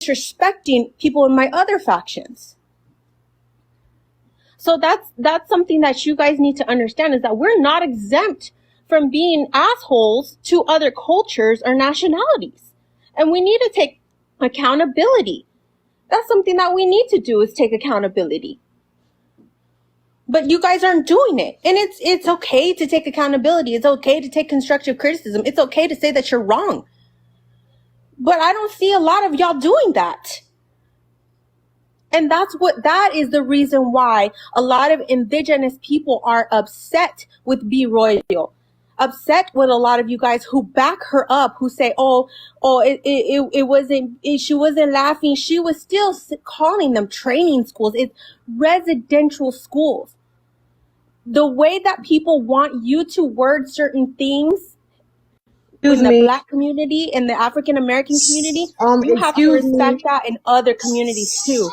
disrespecting people in my other factions. So that's something that you guys need to understand, is that we're not exempt from being assholes to other cultures or nationalities. And we need to take accountability. That's something that we need to do, is take accountability. But you guys aren't doing it. And it's okay to take accountability. It's okay to take constructive criticism. It's okay to say that you're wrong. But I don't see a lot of y'all doing that. And that is the reason why a lot of indigenous people are upset with Be Royal, upset with a lot of you guys who back her up, who say, it wasn't, she wasn't laughing. She was still calling them training schools. It's residential schools. The way that people want you to word certain things in the Black community, in the African American community, you have to respect that in other communities too.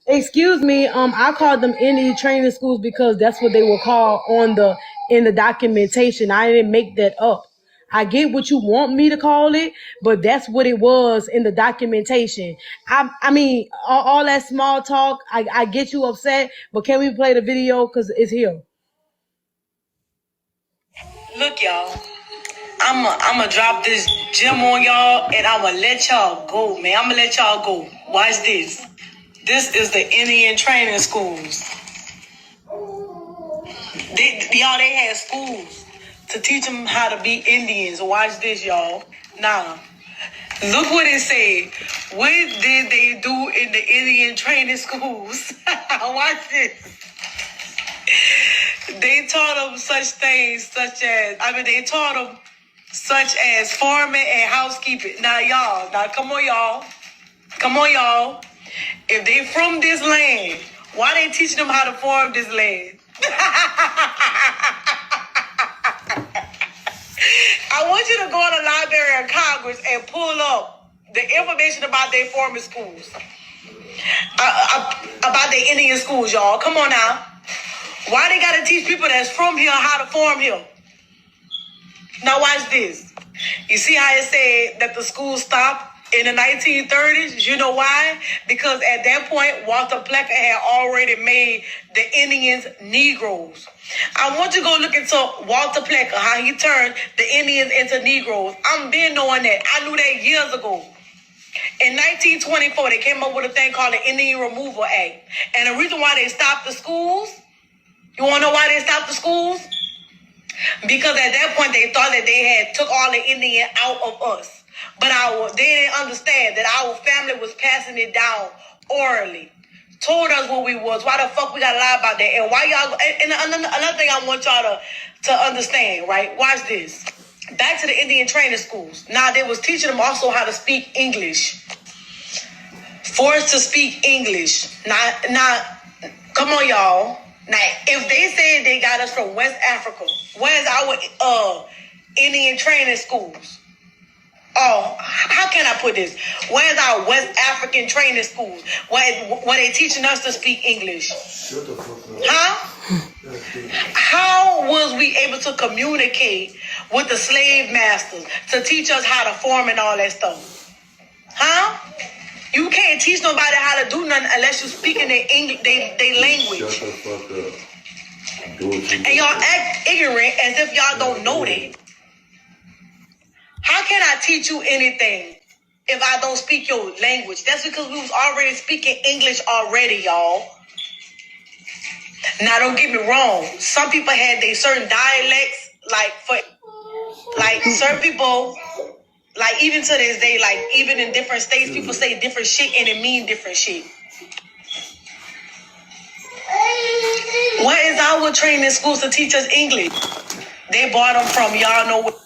Excuse me, I called them Indian training schools because that's what they were called in the documentation. I didn't make that up. I get what you want me to call it, but that's what it was in the documentation. I mean, all that small talk, I get you upset, but can we play the video? Because it's here. Look, y'all. I'ma drop this gem on y'all, and I'ma let y'all go, man. I'ma let y'all go. Watch this. This is the Indian training schools. They had schools to teach them how to be Indians. Watch this, y'all. Now, look what it said. What did they do in the Indian training schools? Watch this. They taught them such things they taught them such as farming and housekeeping. Now, come on, y'all. If they from this land, why they teaching them how to farm this land? I want you to go to the Library of Congress and pull up the information about their farming schools, about their Indian schools, y'all. Come on now. Why they gotta teach people that's from here how to farm here? Now watch this. You see how it said that the school stopped in the 1930s? You know why? Because at that point, Walter Plecker had already made the Indians Negroes. I want you to go look into Walter Plecker, how he turned the Indians into Negroes. I'm been knowing that. I knew that years ago. In 1924, they came up with a thing called the Indian Removal Act. And the reason why they stopped the schools, you want to know why they stopped the schools? Because at that point, they thought that they had took all the Indian out of us. But they didn't understand that our family was passing it down orally. Told us what we was. Why the fuck we gotta lie about that? And why y'all... And another thing I want y'all to understand, right? Watch this. Back to the Indian training schools. Now, they was teaching them also how to speak English. Forced to speak English. Now, come on, y'all. Now, if they say they got us from West Africa, where's our Indian training schools? Oh, how can I put this? Where's our West African training schools? Where they teaching us to speak English? Shut the fuck up. Huh? How was we able to communicate with the slave masters to teach us how to farm and all that stuff? Huh? You can't teach nobody how to do nothing unless you speak in their English, their language. Shut the fuck up. And y'all act ignorant as if y'all don't know that. How can I teach you anything if I don't speak your language? That's because we was already speaking English already, y'all. Now, don't get me wrong. Some people had their certain dialects, like certain people, like even to this day, like even in different states, people say different shit and it mean different shit. What is our training schools to teach us English? They bought them from y'all know what.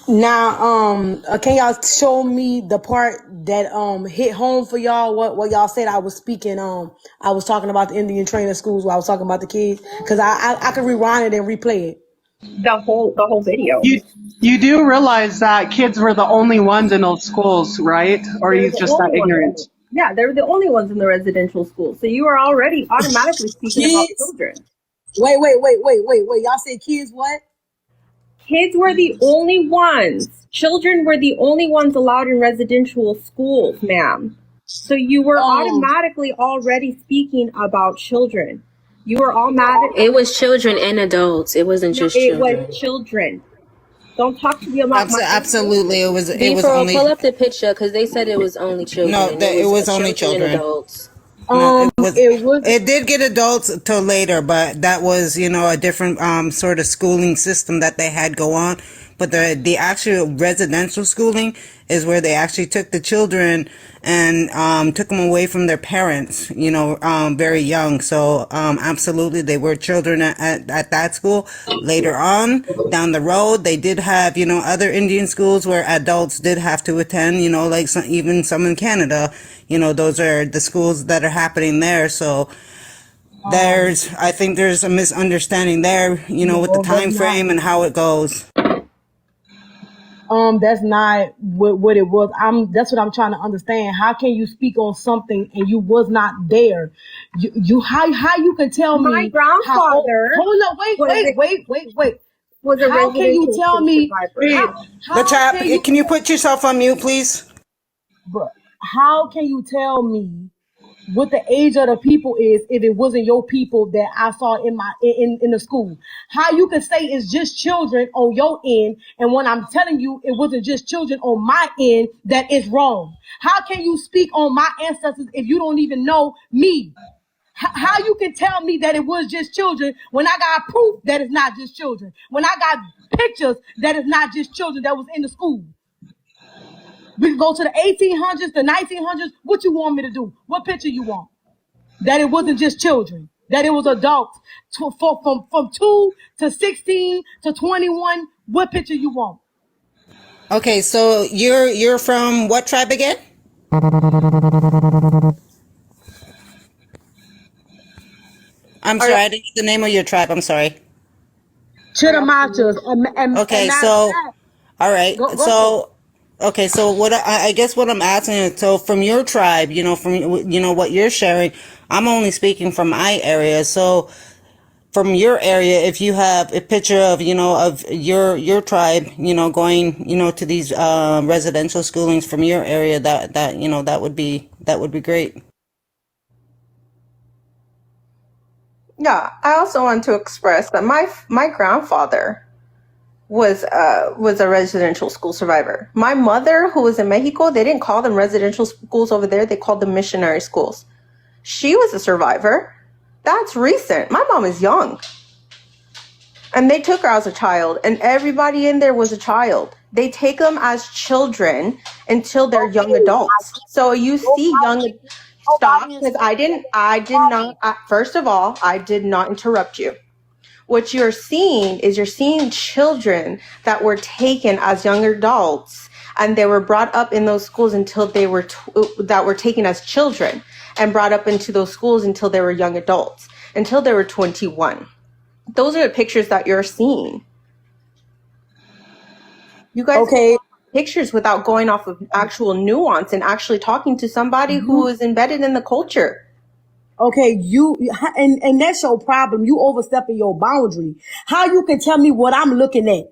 Now, can y'all show me the part that hit home for y'all? What y'all said I was speaking. I was talking about the Indian training schools while I was talking about the kids, because I could rewind it and replay it. The whole video. You do realize that kids were the only ones in those schools, right? Or are you just that ignorant? Yeah, they're the only ones in the residential school. So you are already automatically speaking about children. Wait. Y'all said kids what? Kids were the only ones. Children were the only ones allowed in residential schools, ma'am. So you were automatically already speaking about children. You were automatically. It was children and adults. It wasn't just It children. was children. Don't talk to me about my. Absolutely, it was Before, only pull up the picture because they said it was only children. no, it was only and children. adults. No, it was it did get adults till later, but that was a different sort of schooling system that they had go on. But the actual residential schooling is where they actually took the children and took them away from their parents, very young. So absolutely, they were children at that school. Later on, down the road, they did have other Indian schools where adults did have to attend. Like even some in Canada. Those are the schools that are happening there. So I think there's a misunderstanding there, with the time frame and how it goes. That's not what it was. That's what I'm trying to understand. How can you speak on something and you was not there? How you can tell me? My grandfather. Hold up, wait. Was a How can you tell me? Can you put yourself on mute, please? But how can you tell me what the age of the people is if it wasn't your people that I saw in the school? How you can say it's just children on your end, and when I'm telling you it wasn't just children on my end, that is wrong? How can you speak on my ancestors if you don't even know me? How you can tell me that it was just children when I got proof that it's not just children? When I got pictures that it's not just children that was in the school? We can go to the 1800s, the 1900s. What you want me to do? What picture you want? That it wasn't just children. That it was adults. From 2 to 16 to 21. What picture you want? Okay, so you're from what tribe again? I'm sorry, I didn't get the name of your tribe. I'm sorry. Chittamachas. Okay, so all right, so. Okay, so what I guess what I'm asking is, so from your tribe, from what you're sharing, I'm only speaking from my area. So from your area, if you have a picture of of your tribe, going to these residential schoolings from your area, that would be great. Yeah, I also want to express that my grandfather was a residential school survivor. My mother, who was in Mexico, they didn't call them residential schools over there. They called them missionary schools. She was a survivor. That's recent. My mom is young. And they took her as a child, and everybody in there was a child. They take them as children until they're young adults. So you see stop, because first of all, I did not interrupt you. What you're seeing is children that were taken as young adults, and they were brought up in those schools until they were that were taken as children and brought up into those schools until they were young adults, until they were 21. Those are the pictures that you're seeing. You guys pictures without going off of actual nuance and actually talking to somebody who is embedded in the culture. Okay, and that's your problem. You overstepping your boundary. How you can tell me what I'm looking at?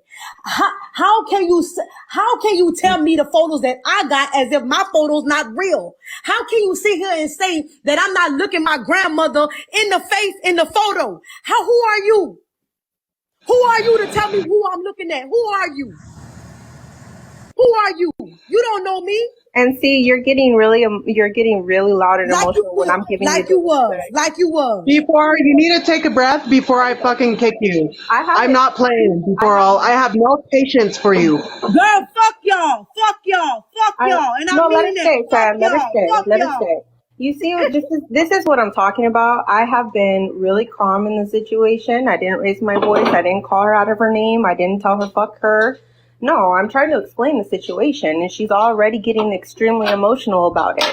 How can you tell me the photos that I got as if my photo's not real? How can you sit here and say that I'm not looking my grandmother in the face in the photo? Who are you? Who are you to tell me who I'm looking at? Who are you? Who are you? You don't know me. And see, you're getting really loud and emotional when I'm giving like you was. Before, you need to take a breath before I fucking kick you. I'm not playing I have no patience for you. Girl, fuck y'all. And I'm let it stay, Sam. Let it stay. You see, this is what I'm talking about. I have been really calm in the situation. I didn't raise my voice. I didn't call her out of her name. I didn't tell her fuck her. No, I'm trying to explain the situation, and she's already getting extremely emotional about it.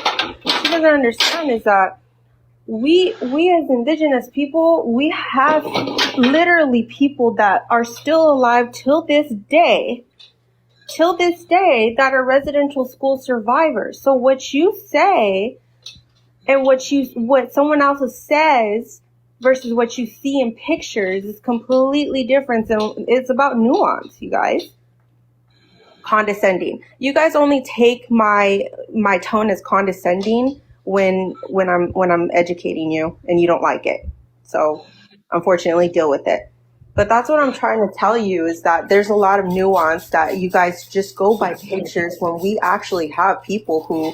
What she doesn't understand is that we as indigenous people, we have literally people that are still alive till this day that are residential school survivors. So what you say and what someone else says versus what you see in pictures is completely different. And it's about nuance, you guys. Condescending. You guys only take my tone as condescending when I'm educating you and you don't like it. So unfortunately, deal with it. But that's what I'm trying to tell you, is that there's a lot of nuance that you guys just go by pictures when we actually have people who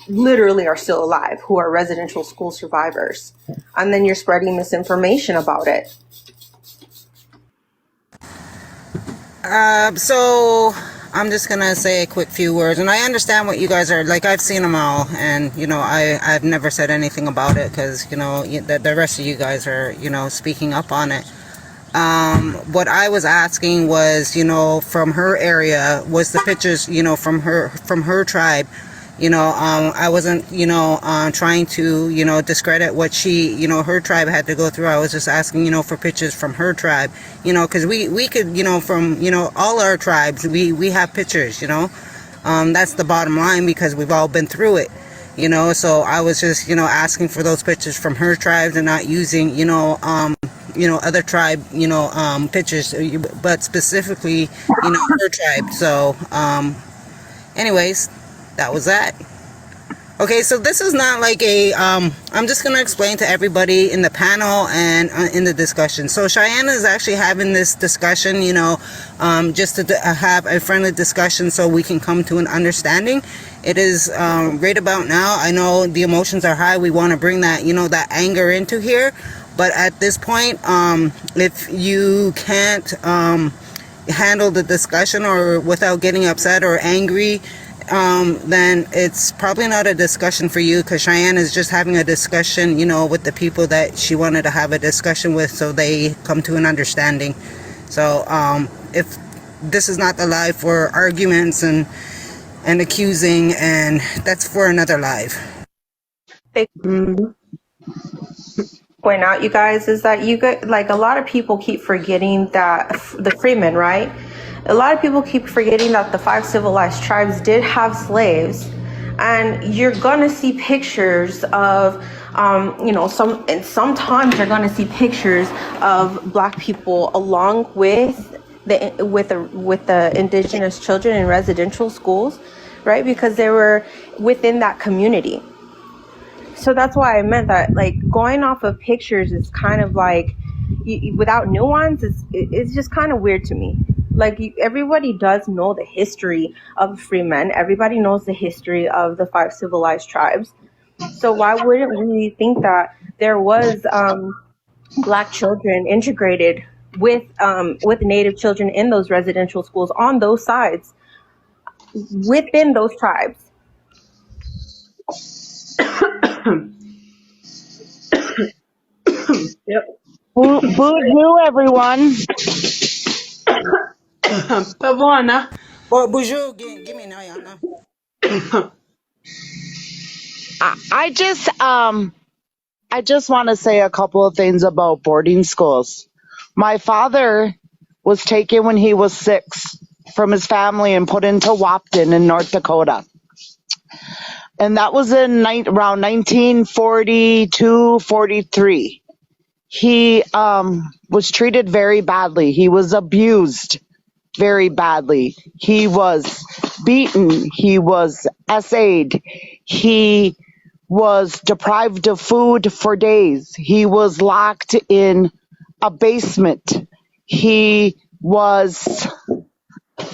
literally are still alive, who are residential school survivors. And then you're spreading misinformation about it. So I'm just gonna say a quick few words, and I understand what you guys are like. I've seen them all, and I've never said anything about it because the rest of you guys are speaking up on it. What I was asking was, from her area, was the pictures, from her tribe. I wasn't, trying to, discredit what she, her tribe had to go through. I was just asking, for pictures from her tribe, because we could, from, all our tribes, we have pictures, that's the bottom line, because we've all been through it, so I was just, asking for those pictures from her tribes and not using, other tribe, pictures, but specifically, her tribe. So, anyways, that was that. Okay, so this is not like a, I'm just going to explain to everybody in the panel and in the discussion. So Cheyenne is actually having this discussion, just to have a friendly discussion so we can come to an understanding. It is right about now. I know the emotions are high. We want to bring that, that anger into here. But at this point, if you can't handle the discussion or without getting upset or angry, then it's probably not a discussion for you, because Cheyenne is just having a discussion, with the people that she wanted to have a discussion with, so they come to an understanding. So if this is not the live for arguments and accusing, and that's for another live. Point out, you guys, is that you get, like, a lot of people keep forgetting that the freemen, right? A lot of people keep forgetting that the 5 civilized tribes did have slaves, and you're gonna see pictures of, sometimes you're gonna see pictures of Black people along with the indigenous children in residential schools, right? Because they were within that community. So that's why I meant that, like, going off of pictures is kind of like, without nuance, it's just kind of weird to me. Like, everybody does know the history of free men. Everybody knows the history of the 5 civilized tribes. So why wouldn't we think that there was Black children integrated with Native children in those residential schools on those sides within those tribes? Yep. Boo, everyone. Pavona. Well, Bonjour, give me now. I just want to say a couple of things about boarding schools. My father was taken when he was 6 from his family and put into Wapton in North Dakota. And that was in around 1942, 43. He was treated very badly. He was abused very badly. He was beaten. He was essayed. He was deprived of food for days. He was locked in a basement. He was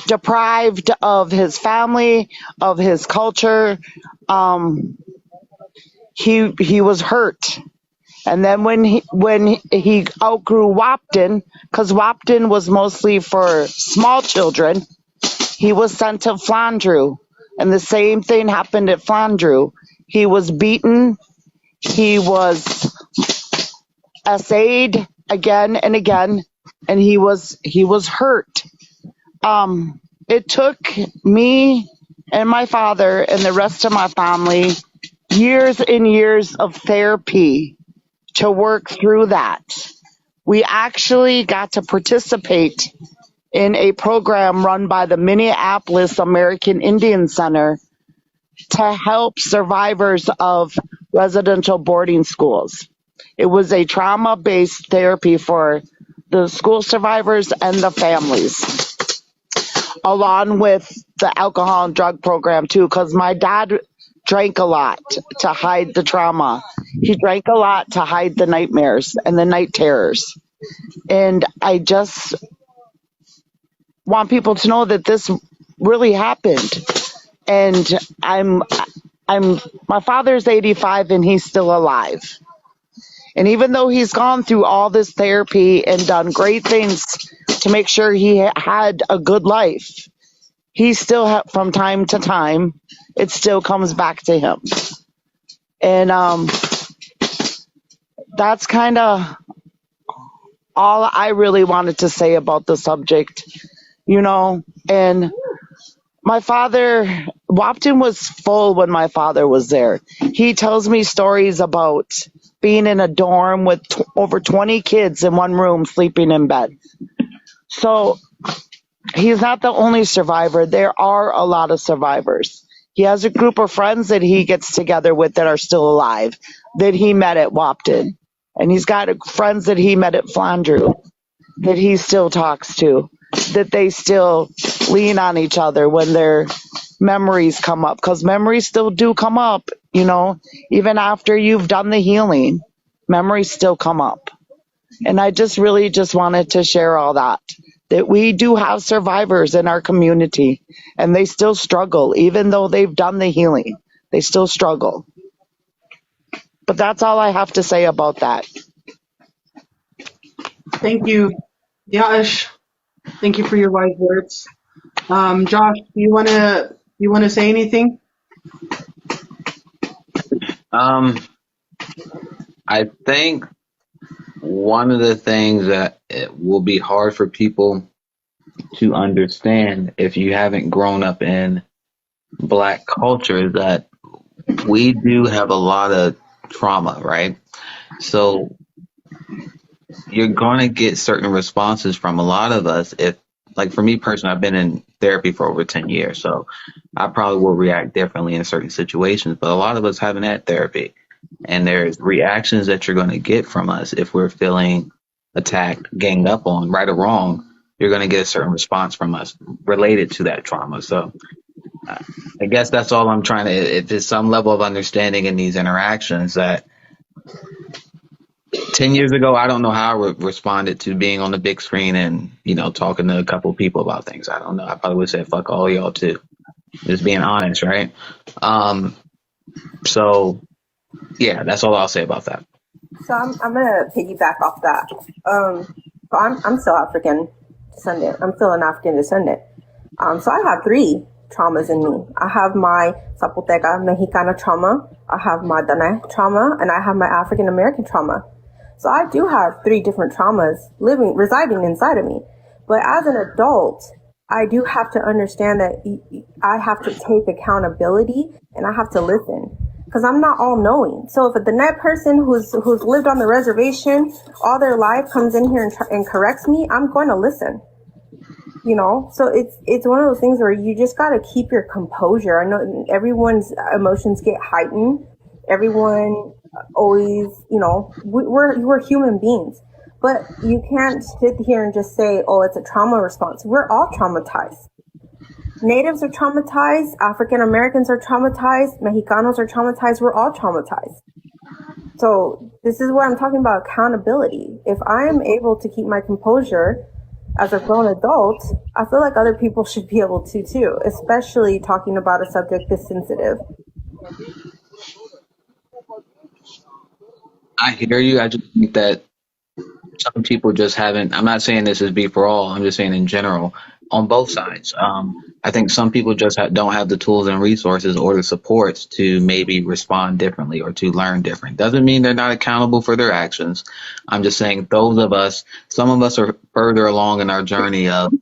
deprived of his family, of his culture. He was hurt. And then when he outgrew Wapton, because Wapton was mostly for small children, he was sent to Flandreau. And the same thing happened at Flandreau. He was beaten. He was essayed again and again, and he was hurt. It took me and my father and the rest of my family years and years of therapy to work through that. We actually got to participate in a program run by the Minneapolis American Indian Center to help survivors of residential boarding schools. It was a trauma-based therapy for the school survivors and the families, along with the alcohol and drug program too, because my dad drank a lot to hide the trauma. He drank a lot to hide the nightmares and the night terrors. And I just want people to know that this really happened. And my father's 85 and he's still alive. And even though he's gone through all this therapy and done great things to make sure he had a good life, he still, from time to time, it still comes back to him. And that's kind of all I really wanted to say about the subject, and my father, Wapton was full when my father was there. He tells me stories about being in a dorm with over 20 kids in one room sleeping in bed. So he's not the only survivor. There are a lot of survivors. He has a group of friends that he gets together with that are still alive, that he met at Wapton. And he's got friends that he met at Flandreau that he still talks to, that they still lean on each other when their memories come up, because memories still do come up, even after you've done the healing, memories still come up. And I just really just wanted to share all that we do have survivors in our community and they still struggle, even though they've done the healing, they still struggle. But that's all I have to say about that. Thank you, Yash. Thank you for your wise words. Josh, do you wanna say anything? I think one of the things that it will be hard for people to understand if you haven't grown up in Black culture is that we do have a lot of trauma, right? So you're going to get certain responses from a lot of us. If, like for me personally, I've been in therapy for over 10 years, so I probably will react differently in certain situations, but a lot of us haven't had therapy. And there's reactions that you're going to get from us if we're feeling attacked, ganged up on, right or wrong. You're going to get a certain response from us related to that trauma. So I guess that's all I'm trying to, if there's some level of understanding in these interactions that 10 years ago, I don't know how I responded to being on the big screen and, talking to a couple of people about things. I don't know. I probably would say, fuck all y'all too. Just being honest, right? So yeah, that's all I'll say about that. So I'm gonna piggyback off that. So I'm still African descendant. I'm still an African descendant. So I have 3 traumas in me. I have my Zapoteca Mexicana trauma, I have my Dane trauma, and I have my African American trauma. So I do have 3 different traumas residing inside of me. But as an adult, I do have to understand that I have to take accountability and I have to listen. Because I'm not all knowing. So if the net person who's lived on the reservation all their life comes in here and corrects me, I'm going to listen. So it's one of those things where you just got to keep your composure. I know everyone's emotions get heightened. Everyone always, we're human beings, but you can't sit here and just say, oh, it's a trauma response. We're all traumatized. Natives are traumatized, African Americans are traumatized, Mexicanos are traumatized, we're all traumatized. So this is where I'm talking about accountability. If I am able to keep my composure as a grown adult, I feel like other people should be able to too, especially talking about a subject this sensitive. I hear you. I just think that some people just haven't, I'm not saying this is be for all, I'm just saying in general, on both sides. I think some people just don't have the tools and resources or the supports to maybe respond differently or to learn different. Doesn't mean they're not accountable for their actions. I'm just saying some of us are further along in our journey of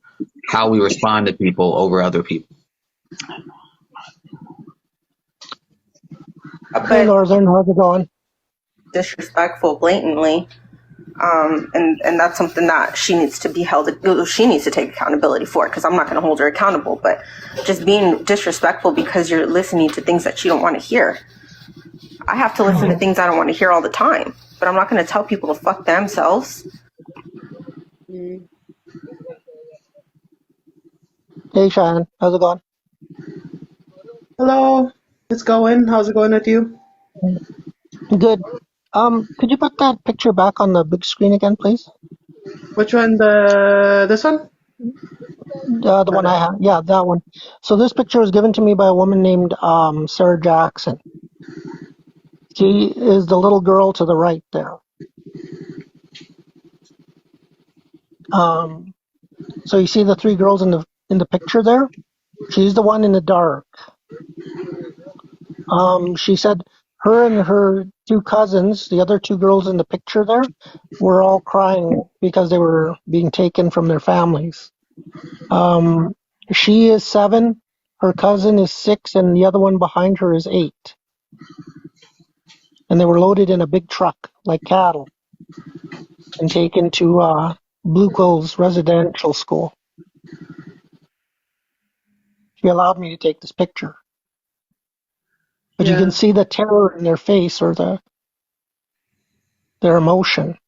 how we respond to people over other people. Hey, Northern, how's it going? Disrespectful blatantly. And that's something that she needs to be she needs to take accountability for, because I'm not going to hold her accountable, but just being disrespectful because you're listening to things that you don't want to hear. I have to listen to things I don't want to hear all the time. but I'm not going to tell people to fuck themselves. Hey, Cheyenne. How's it going? Hello. It's going. How's it going with you? Good. Could you put that picture back on the big screen again, please? Which one? This one? The one I have. Yeah, that one. So this picture was given to me by a woman named Sarah Jackson. She is the little girl to the right there. So you see the three girls in the picture there? She's the one in the dark. She said her and her two cousins, the other two girls in the picture there, were all crying because they were being taken from their families. She is 7, her cousin is 6, and the other one behind her is 8. And they were loaded in a big truck like cattle and taken to Blue Coves Residential School. She allowed me to take this picture. But you can see the terror in their face or their emotion.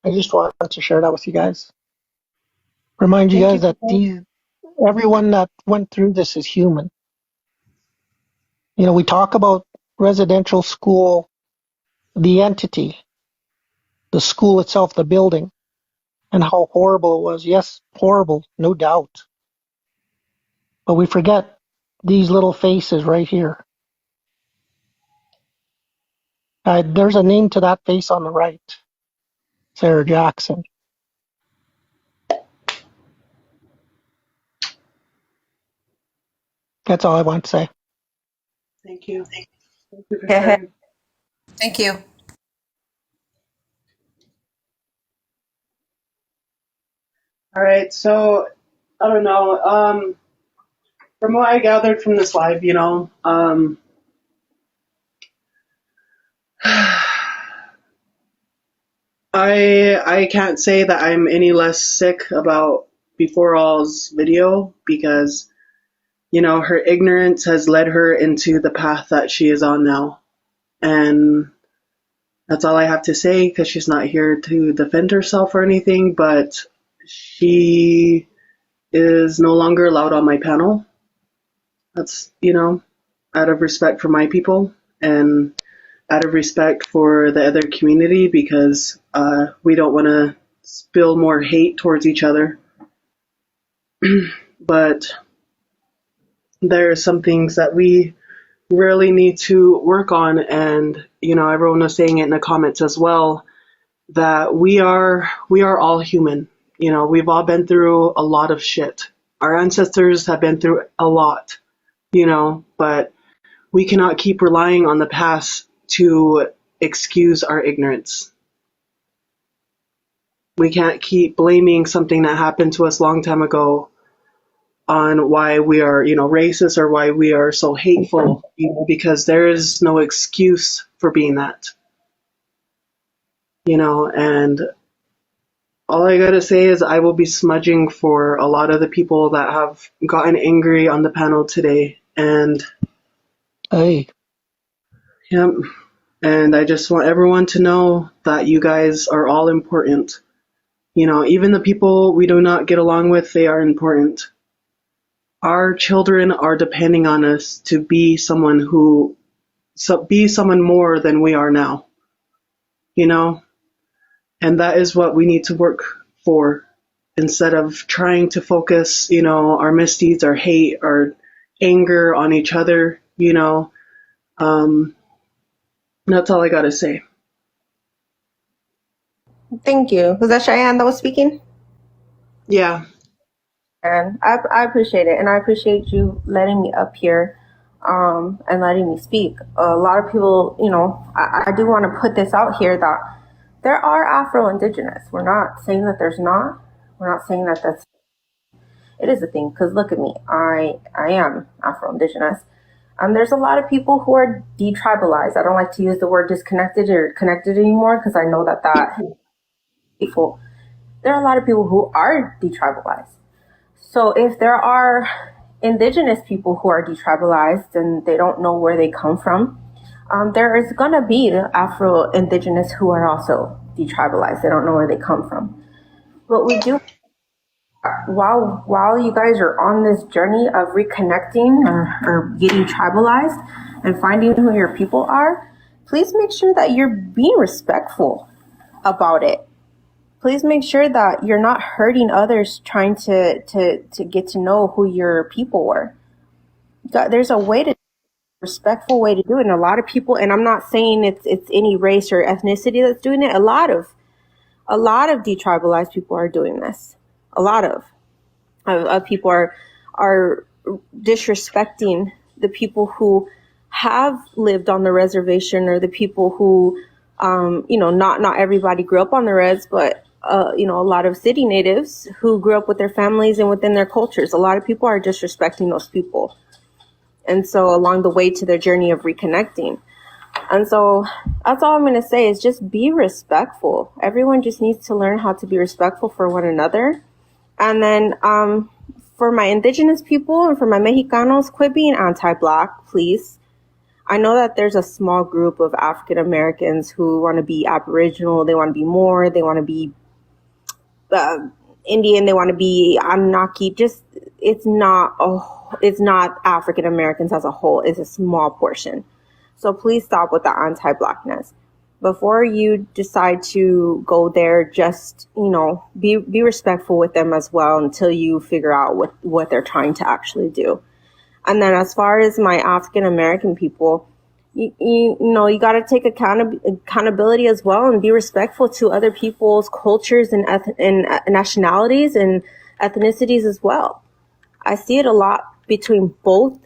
I just wanted to share that with you guys. Remind you guys that everyone that went through this is human. You know, we talk about residential school, the entity, the school itself, the building, and how horrible it was. Yes, horrible, no doubt. But we forget these little faces right here. There's a name to that face on the right, Sarah Jackson. That's all I want to say. Thank you. Thank you for sharing. Thank you. All right, so I don't know. From what I gathered from this live, I can't say that I'm any less sick about Before All's video because, her ignorance has led her into the path that she is on now. And that's all I have to say because she's not here to defend herself or anything, but she is no longer allowed on my panel. That's, out of respect for my people and out of respect for the other community because we don't want to spill more hate towards each other. But there are some things that we really need to work on, and everyone was saying it in the comments as well that we are all human. We've all been through a lot of shit. Our ancestors have been through a lot, but we cannot keep relying on the past to excuse our ignorance. We can't keep blaming something that happened to us a long time ago on why we are, racist or why we are so hateful, because there is no excuse for being that. And all I gotta say is I will be smudging for a lot of the people that have gotten angry on the panel today. And Hey. Yep. And I just want everyone to know that you guys are all important. Even the people we do not get along with, they are important. Our children are depending on us to be someone more than we are now. And that is what we need to work for instead of trying to focus, our misdeeds, our hate, our anger on each other, That's all I got to say. Thank you. Was that Cheyenne that was speaking? Yeah. And I appreciate it. And I appreciate you letting me up here and letting me speak. A lot of people, I do want to put this out here that there are Afro-Indigenous. We're not saying that there's not. We're not saying that it is a thing. Because look at me. I am Afro-Indigenous. And there's a lot of people who are detribalized. I don't like to use the word disconnected or connected anymore because I know that people. There are a lot of people who are detribalized. So if there are indigenous people who are detribalized and they don't know where they come from. There is going to be Afro-Indigenous who are also detribalized. They don't know where they come from. But we do, while you guys are on this journey of reconnecting or getting tribalized and finding who your people are, please make sure that you're being respectful about it. Please make sure that you're not hurting others trying to get to know who your people were. There's a respectful way to do it. And a lot of people, and I'm not saying it's any race or ethnicity that's doing it. A lot of detribalized people are doing this. A lot of people are disrespecting the people who have lived on the reservation, or the people who, not everybody grew up on the res, but a lot of city natives who grew up with their families and within their cultures. A lot of people are disrespecting those people. And so along the way to their journey of reconnecting. And so that's all I'm going to say is just be respectful. Everyone just needs to learn how to be respectful for one another. And then for my indigenous people and for my Mexicanos, quit being anti-Black, please. I know that there's a small group of African Americans who want to be Aboriginal. They want to be Moor. They want to be Indian. They want to be Anunnaki. Just, it's not African Americans as a whole. It's a small portion. So please stop with the anti-Blackness. Before you decide to go there, just, be respectful with them as well until you figure out what they're trying to actually do. And then as far as my African American people, you got to take accountability as well and be respectful to other people's cultures and nationalities and ethnicities as well. I see it a lot between both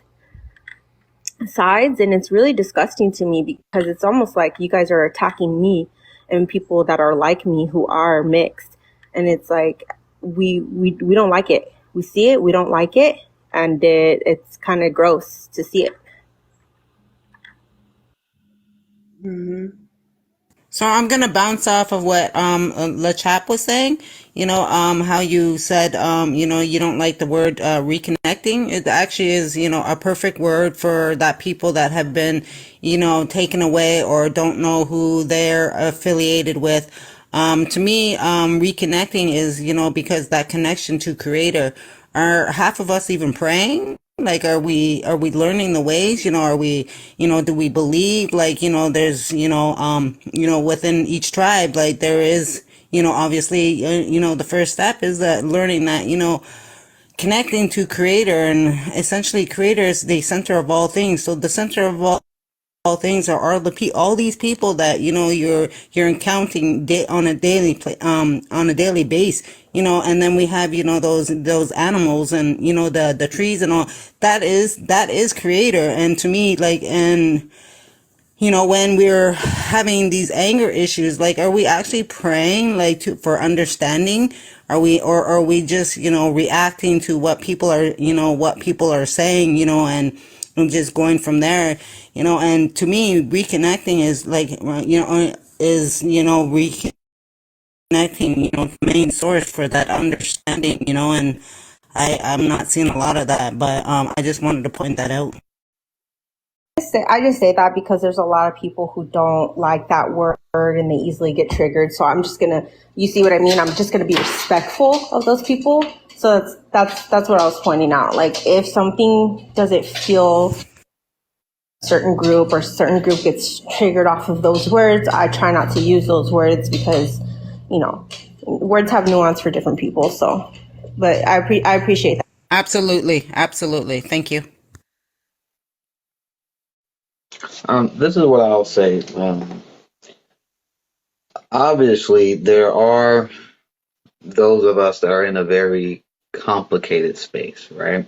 sides, and it's really disgusting to me because it's almost like you guys are attacking me and people that are like me who are mixed. And it's like we don't like it. We see it, we don't like it, and it's kind of gross to see it. Mm-hmm. So I'm gonna bounce off of what LaChap was saying. How you said you don't like the word reconnecting. It actually is a perfect word for that people that have been taken away or don't know who they're affiliated with. To me, reconnecting is because that connection to Creator. Are half of us even praying? Like, are we learning the ways? Are we, do we believe, like, there's, within each tribe, like there is, obviously, the first step is that learning that, connecting to Creator, and essentially Creator is the center of all things. So the center of all things are all these people that you're encountering on a daily base, and then we have those animals and the trees and all that is Creator. And to me, like, and when we're having these anger issues, like, are we actually praying, like, for understanding? Or are we just, reacting to what people are saying, and just going from there, and to me, reconnecting is like, reconnecting, the main source for that understanding, and I'm not seeing a lot of that, but, I just wanted to point that out. I just say that because there's a lot of people who don't like that word and they easily get triggered. So I'm just you see what I mean? I'm just gonna be respectful of those people. So that's what I was pointing out. Like, if something doesn't feel certain group gets triggered off of those words, I try not to use those words because, words have nuance for different people. So, but I appreciate that. Absolutely. Thank you. This is what I'll say. Obviously, there are those of us that are in a very complicated space, right?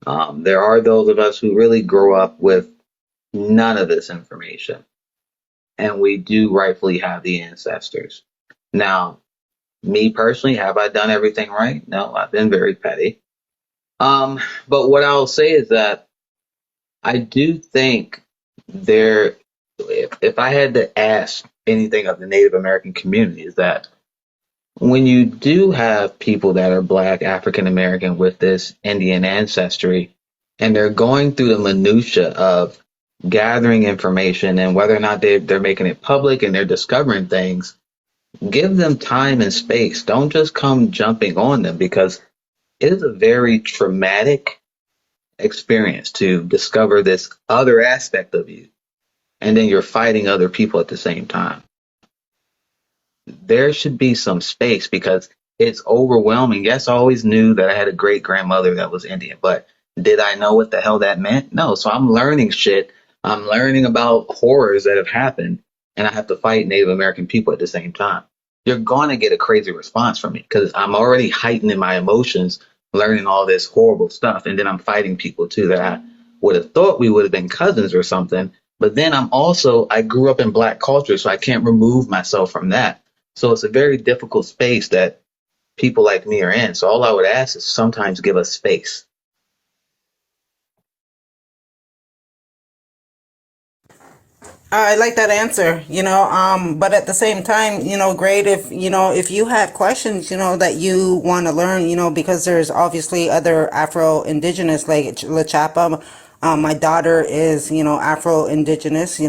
There are those of us who really grow up with none of this information, and we do rightfully have the ancestors. Now, me personally, have I done everything right? No, I've been very petty. But what I'll say is that I do think if I had to ask anything of the Native American community, is that when you do have people that are Black, African American with this Indian ancestry, and they're going through the minutia of gathering information and whether or not they're making it public and they're discovering things, give them time and space. Don't just come jumping on them, because it is a very traumatic experience to discover this other aspect of you, and then you're fighting other people at the same time. There should be some space because it's overwhelming. Yes, I always knew that I had a great grandmother that was Indian, but did I know what the hell that meant? No. So I'm learning shit. I'm learning about horrors that have happened, and I have to fight Native American people at the same time. You're going to get a crazy response from me because I'm already heightening my emotions, learning all this horrible stuff, and then I'm fighting people too that I would have thought we would have been cousins or something. But then I grew up in Black culture, so I can't remove myself from that. So it's a very difficult space that people like me are in. So all I would ask is sometimes give us space. I like that answer, but at the same time, great if, if you have questions, that you want to learn, because there's obviously other Afro-Indigenous, like Lachapa. My daughter is, Afro-Indigenous,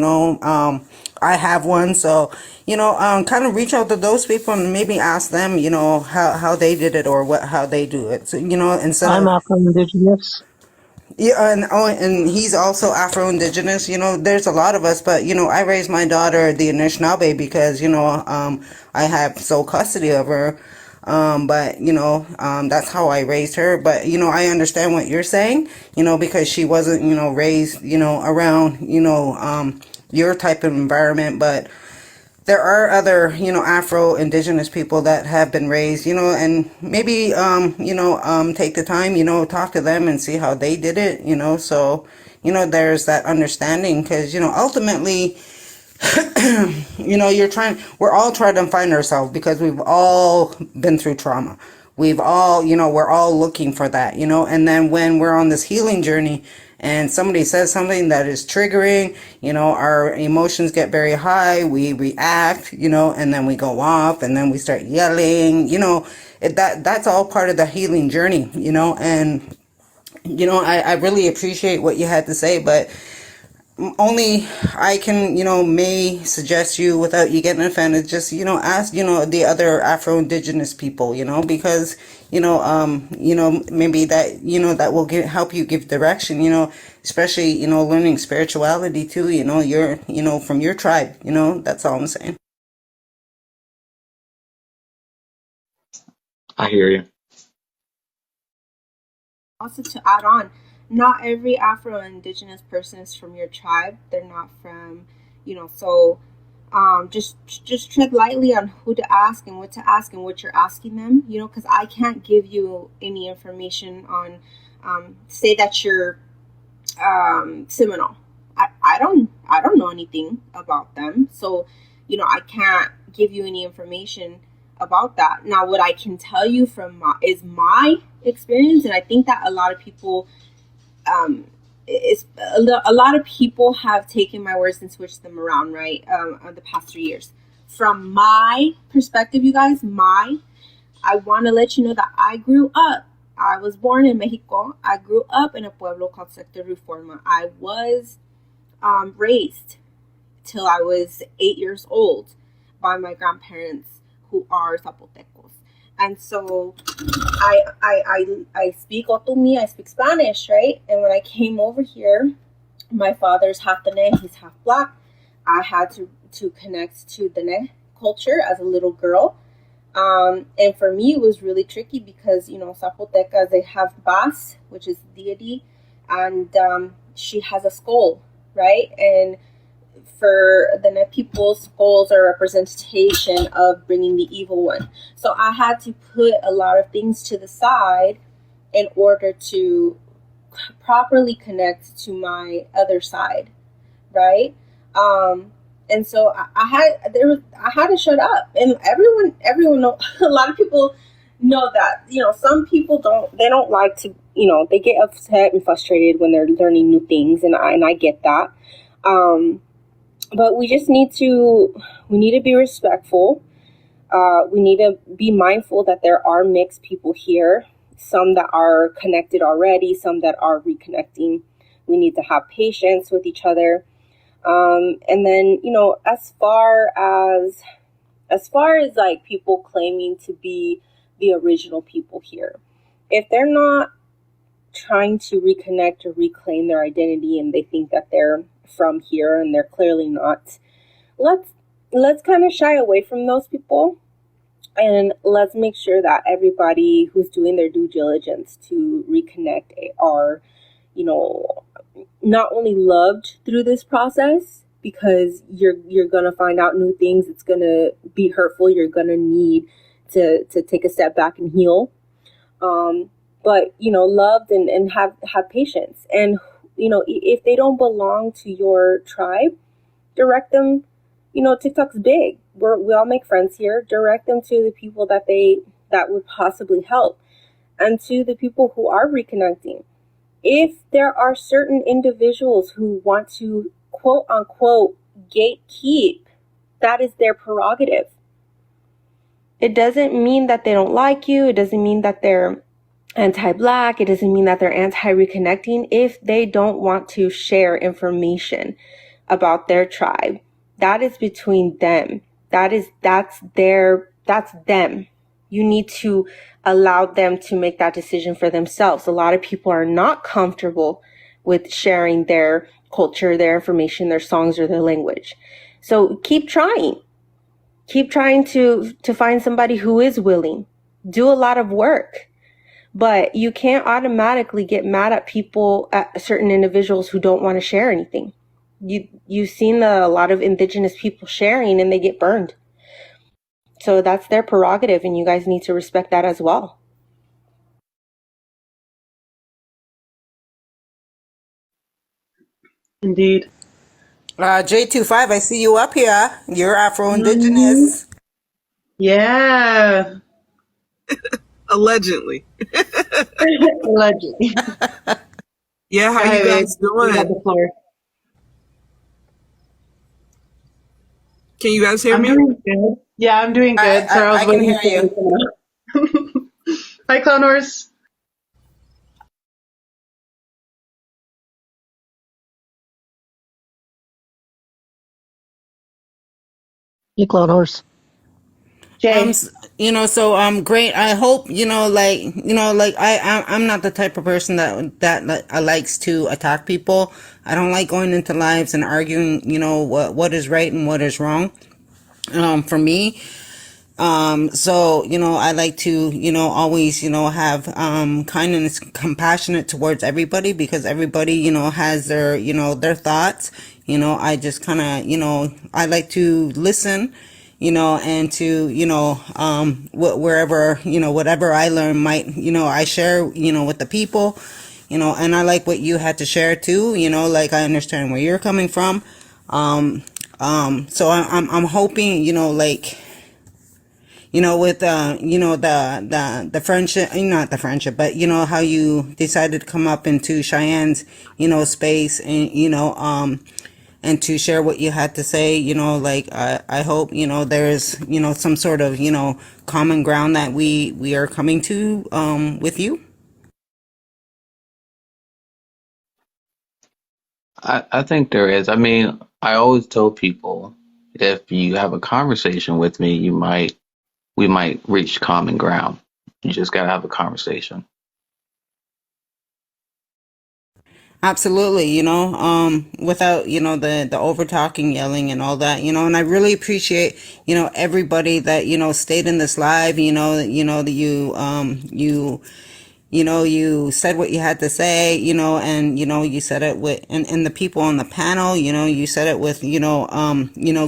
I have one. So, kind of reach out to those people and maybe ask them, how they did it or how they do it. So, instead I'm of, Afro-Indigenous. yeah, and he's also Afro-Indigenous. There's a lot of us, but I raised my daughter the Anishinaabe because I have sole custody of her. But that's how I raised her. But I understand what you're saying. Because she wasn't raised around your type of environment, but there are other, Afro-Indigenous people that have been raised, and maybe, take the time, talk to them and see how they did it, so, there's that understanding because, ultimately, we're all trying to find ourselves because we've all been through trauma. We've all, we're all looking for that, and then when we're on this healing journey and somebody says something that is triggering, our emotions get very high, we react, and then we go off and then we start yelling, that's all part of the healing journey, and, I really appreciate what you had to say, but only I can, may suggest you without you getting offended, just, ask, the other Afro-Indigenous people, because, maybe that, that will help you give direction, especially, learning spirituality too, you're, from your tribe, that's all I'm saying. I hear you. Also, to add on, not every Afro-Indigenous person is from your tribe. They're not from, so just tread lightly on who to ask and what you're asking them, because I can't give you any information on, say that you're Seminole. I don't know anything about them, so I can't give you any information about that. Now, what I can tell you is my experience, and I think that a lot of people, a lot of people have taken my words and switched them around, right? The past 3 years. From my perspective, you guys, I want to let you know that I grew up. I was born in Mexico. I grew up in a pueblo called Sector Reforma. I was raised till I was 8 years old by my grandparents who are Zapotecos. And so I speak Otomi, I speak Spanish, right? And when I came over here, my father's half Dene, he's half Black. I had to connect to Dene culture as a little girl. And for me, it was really tricky because, Zapotecas, they have Bas, which is deity, and she has a skull, right? And for the Net people, skulls are a representation of bringing the evil one. So I had to put a lot of things to the side in order to properly connect to my other side, right? And so I had to shut up, and everyone know, a lot of people know that, some people don't like to, they get upset and frustrated when they're learning new things, and I get that. But we just need to be respectful. We need to be mindful that there are mixed people here, some that are connected already, some that are reconnecting. We need to have patience with each other. And then, as far as like people claiming to be the original people here, if they're not trying to reconnect or reclaim their identity and they think that they're from here and they're clearly not, let's kind of shy away from those people, and let's make sure that everybody who's doing their due diligence to reconnect are, not only loved through this process, because you're gonna find out new things. It's gonna be hurtful. You're gonna need to take a step back and heal. But loved and have patience. And if they don't belong to your tribe, direct them. TikTok's big. We all make friends here. Direct them to the people that would possibly help, and to the people who are reconnecting. If there are certain individuals who want to quote unquote gatekeep, that is their prerogative. It doesn't mean that they don't like you. It doesn't mean that they're anti-Black. It doesn't mean that they're anti-reconnecting. If they don't want to share information about their tribe, that is between them. That's them. You need to allow them to make that decision for themselves. A lot of people are not comfortable with sharing their culture, their information, their songs, or their language. So keep trying. Keep trying to find somebody who is willing. Do a lot of work. But you can't automatically get mad at people, at certain individuals who don't want to share anything. You've seen a lot of indigenous people sharing and they get burned. So that's their prerogative, and you guys need to respect that as well. Indeed. J25, I see you up here. You're Afro-Indigenous. Yeah. Allegedly. Allegedly. Yeah, how you guys doing? The floor. Can you guys hear me? Doing good. Yeah, I'm doing good. Sorry, I was can waiting hear you. Hi, Clown Horse. Hey, Clown Horse. Jay. So great. I hope I'm not the type of person that likes to attack people. I don't like going into lives and arguing, what is right and what is wrong. For me, I like to, always, have, kindness, compassionate towards everybody, because everybody, has their thoughts. I just kind of, I like to listen, and to, wherever, whatever I learn might, I share, with the people, and I like what you had to share too, like I understand where you're coming from. So I'm hoping, with, the friendship, not the friendship, but, how you decided to come up into Cheyenne's, space, and, and to share what you had to say, I hope, there's, some sort of, common ground that we are coming to, with you. I think there is. I mean, I always tell people, if you have a conversation with me, we might reach common ground. You just gotta have a conversation. Absolutely, without, the over talking, yelling and all that, and I really appreciate, everybody that, stayed in this live, that you said what you had to say, and, you said it with, and the people on the panel, you said it with,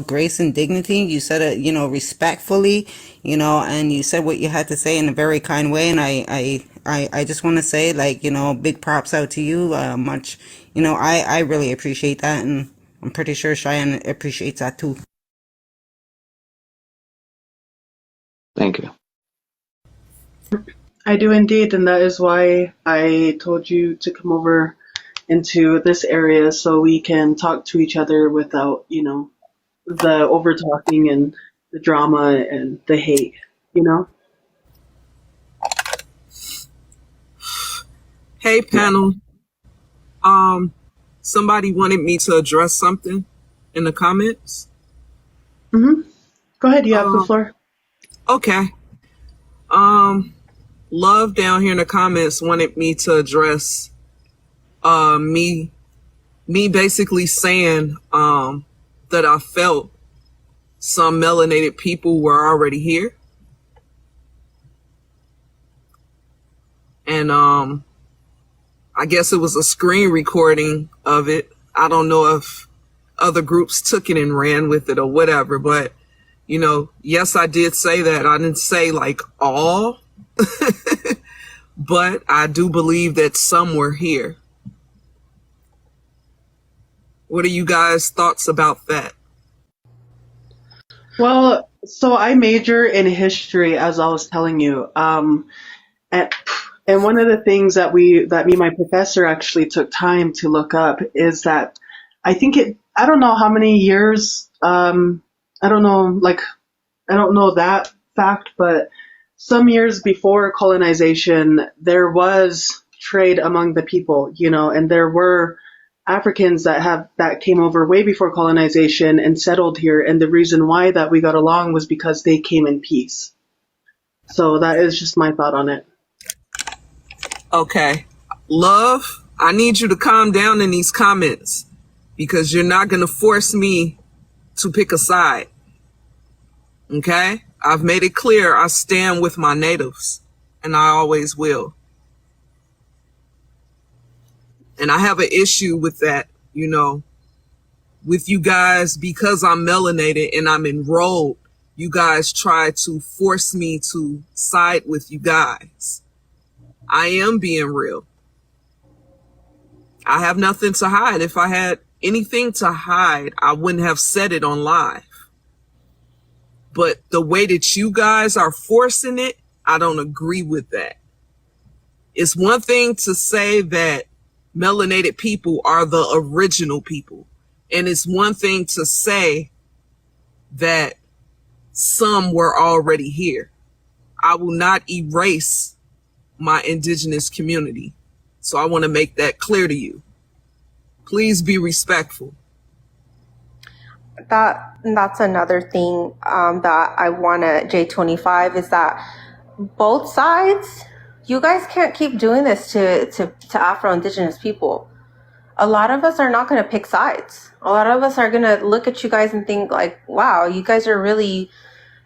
grace and dignity. You said it, respectfully, and you said what you had to say in a very kind way. And I just want to say, big props out to you. Much, I really appreciate that. And I'm pretty sure Cheyenne appreciates that too. Thank you. I do indeed, and that is why I told you to come over into this area so we can talk to each other without, the over talking and the drama and the hate, you know? Hey, panel. Somebody wanted me to address something in the comments. Mm-hmm. Go ahead, you have the Um, floor. okay. Love down here in the comments wanted me to address me basically saying that I felt some melanated people were already here. And I guess it was a screen recording of it. I don't know if other groups took it and ran with it or whatever, but you know, yes, I did say that. I didn't say like all, but I do believe that some were here. What are you guys' thoughts about that? Well, so I major in history, as I was telling you. And one of the things that me and my professor actually took time to look up is that I don't know how many years, I don't know that fact, but some years before colonization, there was trade among the people, you know, and there were Africans that came over way before colonization and settled here. And the reason why that we got along was because they came in peace. So that is just my thought on it. Okay. Love, I need you to calm down in these comments because you're not going to force me to pick a side. Okay? I've made it clear I stand with my natives, and I always will. And I have an issue with that, you know, with you guys, because I'm melanated and I'm enrolled, you guys try to force me to side with you guys. I am being real. I have nothing to hide. If I had anything to hide, I wouldn't have said it on live. But the way that you guys are forcing it, I don't agree with that. It's one thing to say that melanated people are the original people. And it's one thing to say that some were already here. I will not erase my indigenous community. So I want to make that clear to you. Please be respectful. That's another thing that I want to J25 is that both sides, you guys can't keep doing this to Afro-Indigenous people. A lot of us are not going to pick sides. A lot of us are going to look at you guys and think like, wow, you guys are really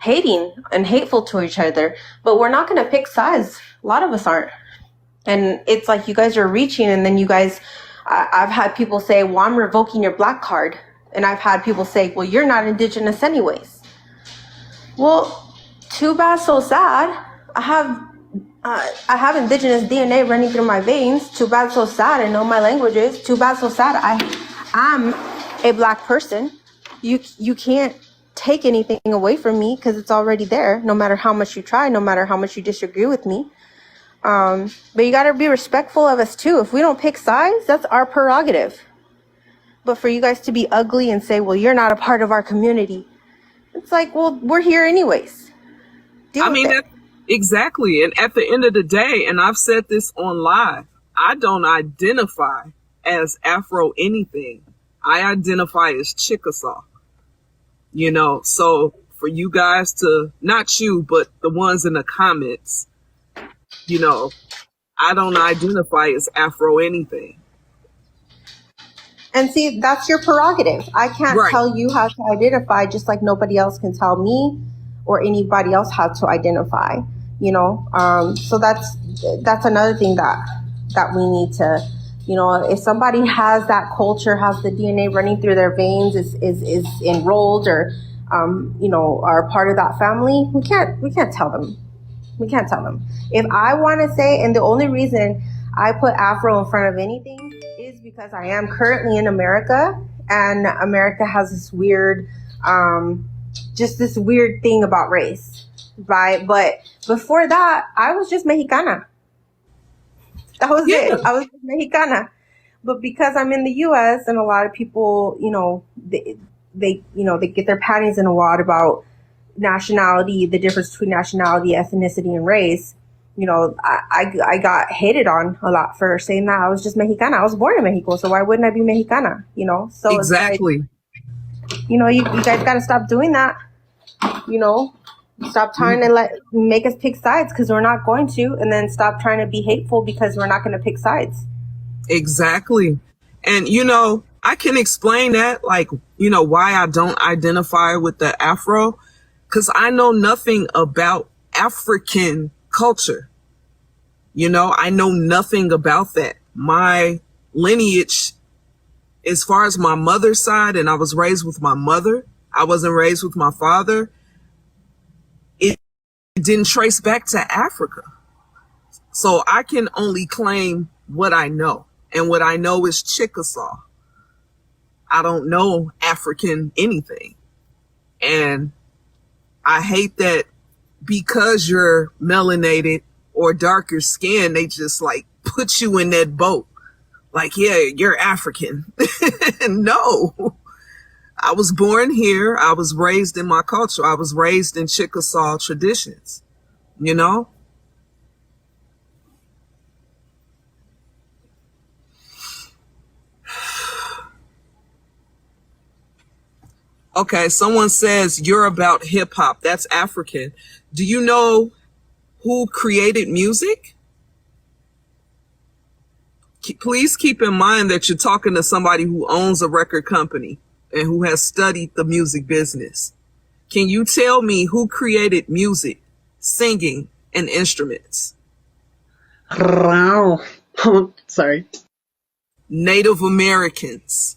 hating and hateful to each other. But we're not going to pick sides. A lot of us aren't. And it's like you guys are reaching, and then you guys, I've had people say, well, I'm revoking your black card. And I've had people say, well, you're not indigenous anyways. Well, too bad, so sad. I have indigenous DNA running through my veins. Too bad, so sad. I know my languages. Too bad, so sad. I'm a black person. You can't take anything away from me because it's already there, no matter how much you try, no matter how much you disagree with me. But you got to be respectful of us too. If we don't pick sides, that's our prerogative. But for you guys to be ugly and say, well, you're not a part of our community, it's like, well, we're here anyways. Exactly. And at the end of the day, and I've said this on live, I don't identify as Afro anything. I identify as Chickasaw. You know, so for you guys to, not you, but the ones in the comments, you know, I don't identify as Afro anything. And see, that's your prerogative. I can't tell you how to identify, just like nobody else can tell me or anybody else how to identify, you know? So that's another thing that we need to, you know, if somebody has that culture, has the DNA running through their veins, is enrolled or, you know, are part of that family, we can't tell them. We can't tell them. If I want to say, and the only reason I put Afro in front of anything is because I am currently in America, and America has this weird, just this weird thing about race, right? But before that, I was just Mexicana. That was it. I was just Mexicana. But because I'm in the U.S. and a lot of people, you know, they you know, they get their panties in a wad about nationality, the difference between nationality, ethnicity, and race, I got hated on a lot for saying that I was just Mexicana. I was born in Mexico, so why wouldn't I be Mexicana? So Exactly. it's like, you guys got to stop doing that. Stop trying to make us pick sides because we're not going to, and then stop trying to be hateful because we're not going to pick sides. Exactly. And, I can explain that, why I don't identify with the Afro, because I know nothing about African culture. I know nothing about that. My lineage, as far as my mother's side, and I was raised with my mother, I wasn't raised with my father, it didn't trace back to Africa. So I can only claim what I know. And what I know is Chickasaw. I don't know African anything. And I hate that because you're melanated or darker skin, they just put you in that boat. Yeah, you're African. No. I was born here. I was raised in my culture. I was raised in Chickasaw traditions, Okay, someone says you're about hip hop. That's African. Do you know who created music? Please keep in mind that you're talking to somebody who owns a record company and who has studied the music business. Can you tell me who created music, singing, and instruments? Wow. Sorry. Native Americans.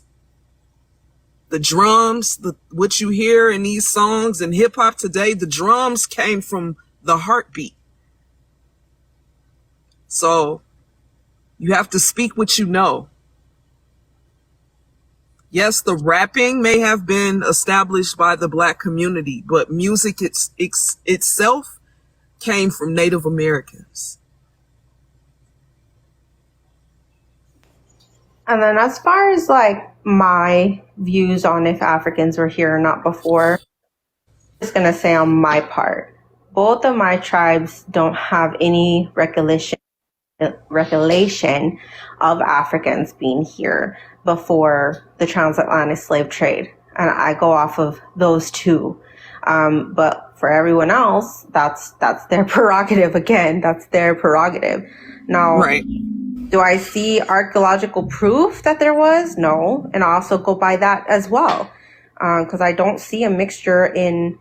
The drums, what you hear in these songs and hip hop today, the drums came from the heartbeat. So you have to speak what you know. Yes, the rapping may have been established by the Black community, but music itself came from Native Americans. And then as far as my views on if Africans were here or not before, I'm just going to say on my part, both of my tribes don't have any recollection of Africans being here before the transatlantic slave trade. And I go off of those two. But for everyone else, that's their prerogative. Again, that's their prerogative. Now, right. Do I see archaeological proof that there was? No. And I also go by that as well. Because I don't see a mixture in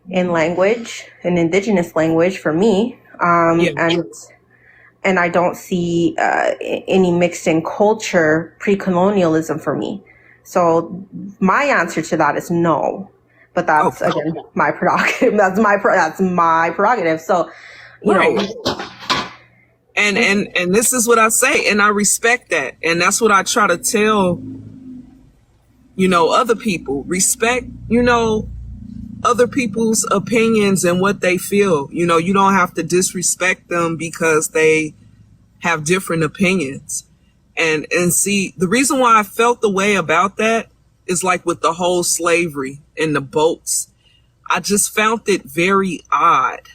language, in indigenous language for me. And I don't see any mixed in culture, pre-colonialism for me. So my answer to that is no. But that's again my prerogative. That's my prerogative. So you know. And this is what I say, and I respect that, and that's what I try to tell other people. Respect other people's opinions and what they feel. You don't have to disrespect them because they have different opinions. And see, the reason why I felt the way about that is with the whole slavery and the boats. I just found it very odd.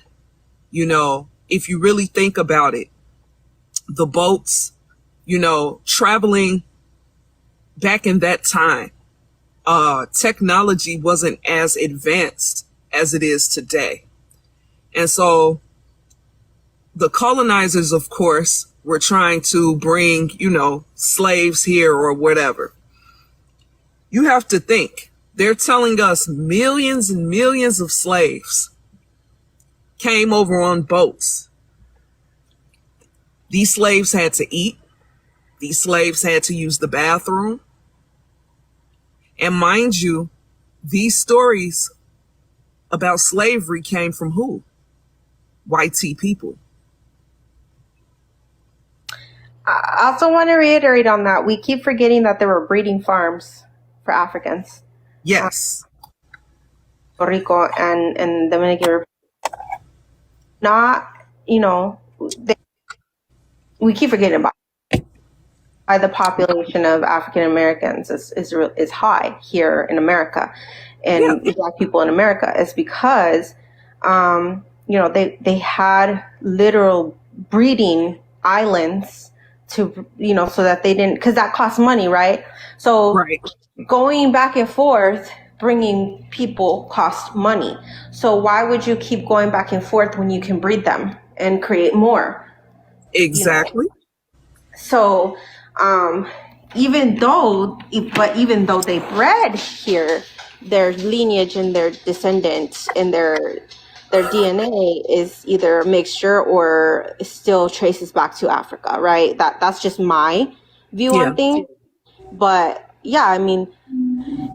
If you really think about it, the boats, traveling back in that time, technology wasn't as advanced as it is today. And so the colonizers, of course, were trying to bring, slaves here or whatever. You have to think, they're telling us millions and millions of slaves came over on boats. These slaves had to eat. These slaves had to use the bathroom. And mind you, these stories about slavery came from who? White people. I also want to reiterate on that. We keep forgetting that there were breeding farms for Africans. Yes. Puerto Rico and Dominican Republic. Not, we keep forgetting about it. Why the population of African Americans is high here in America, and Black people in America is because, they had literal breeding islands to, so that they didn't, because that costs money, right? So going back and forth, bringing people cost money. So why would you keep going back and forth when you can breed them and create more? Exactly. So, even though they bred here, their lineage and their descendants and their DNA is either a mixture or still traces back to Africa, right? That's just my view on things. But yeah, I mean,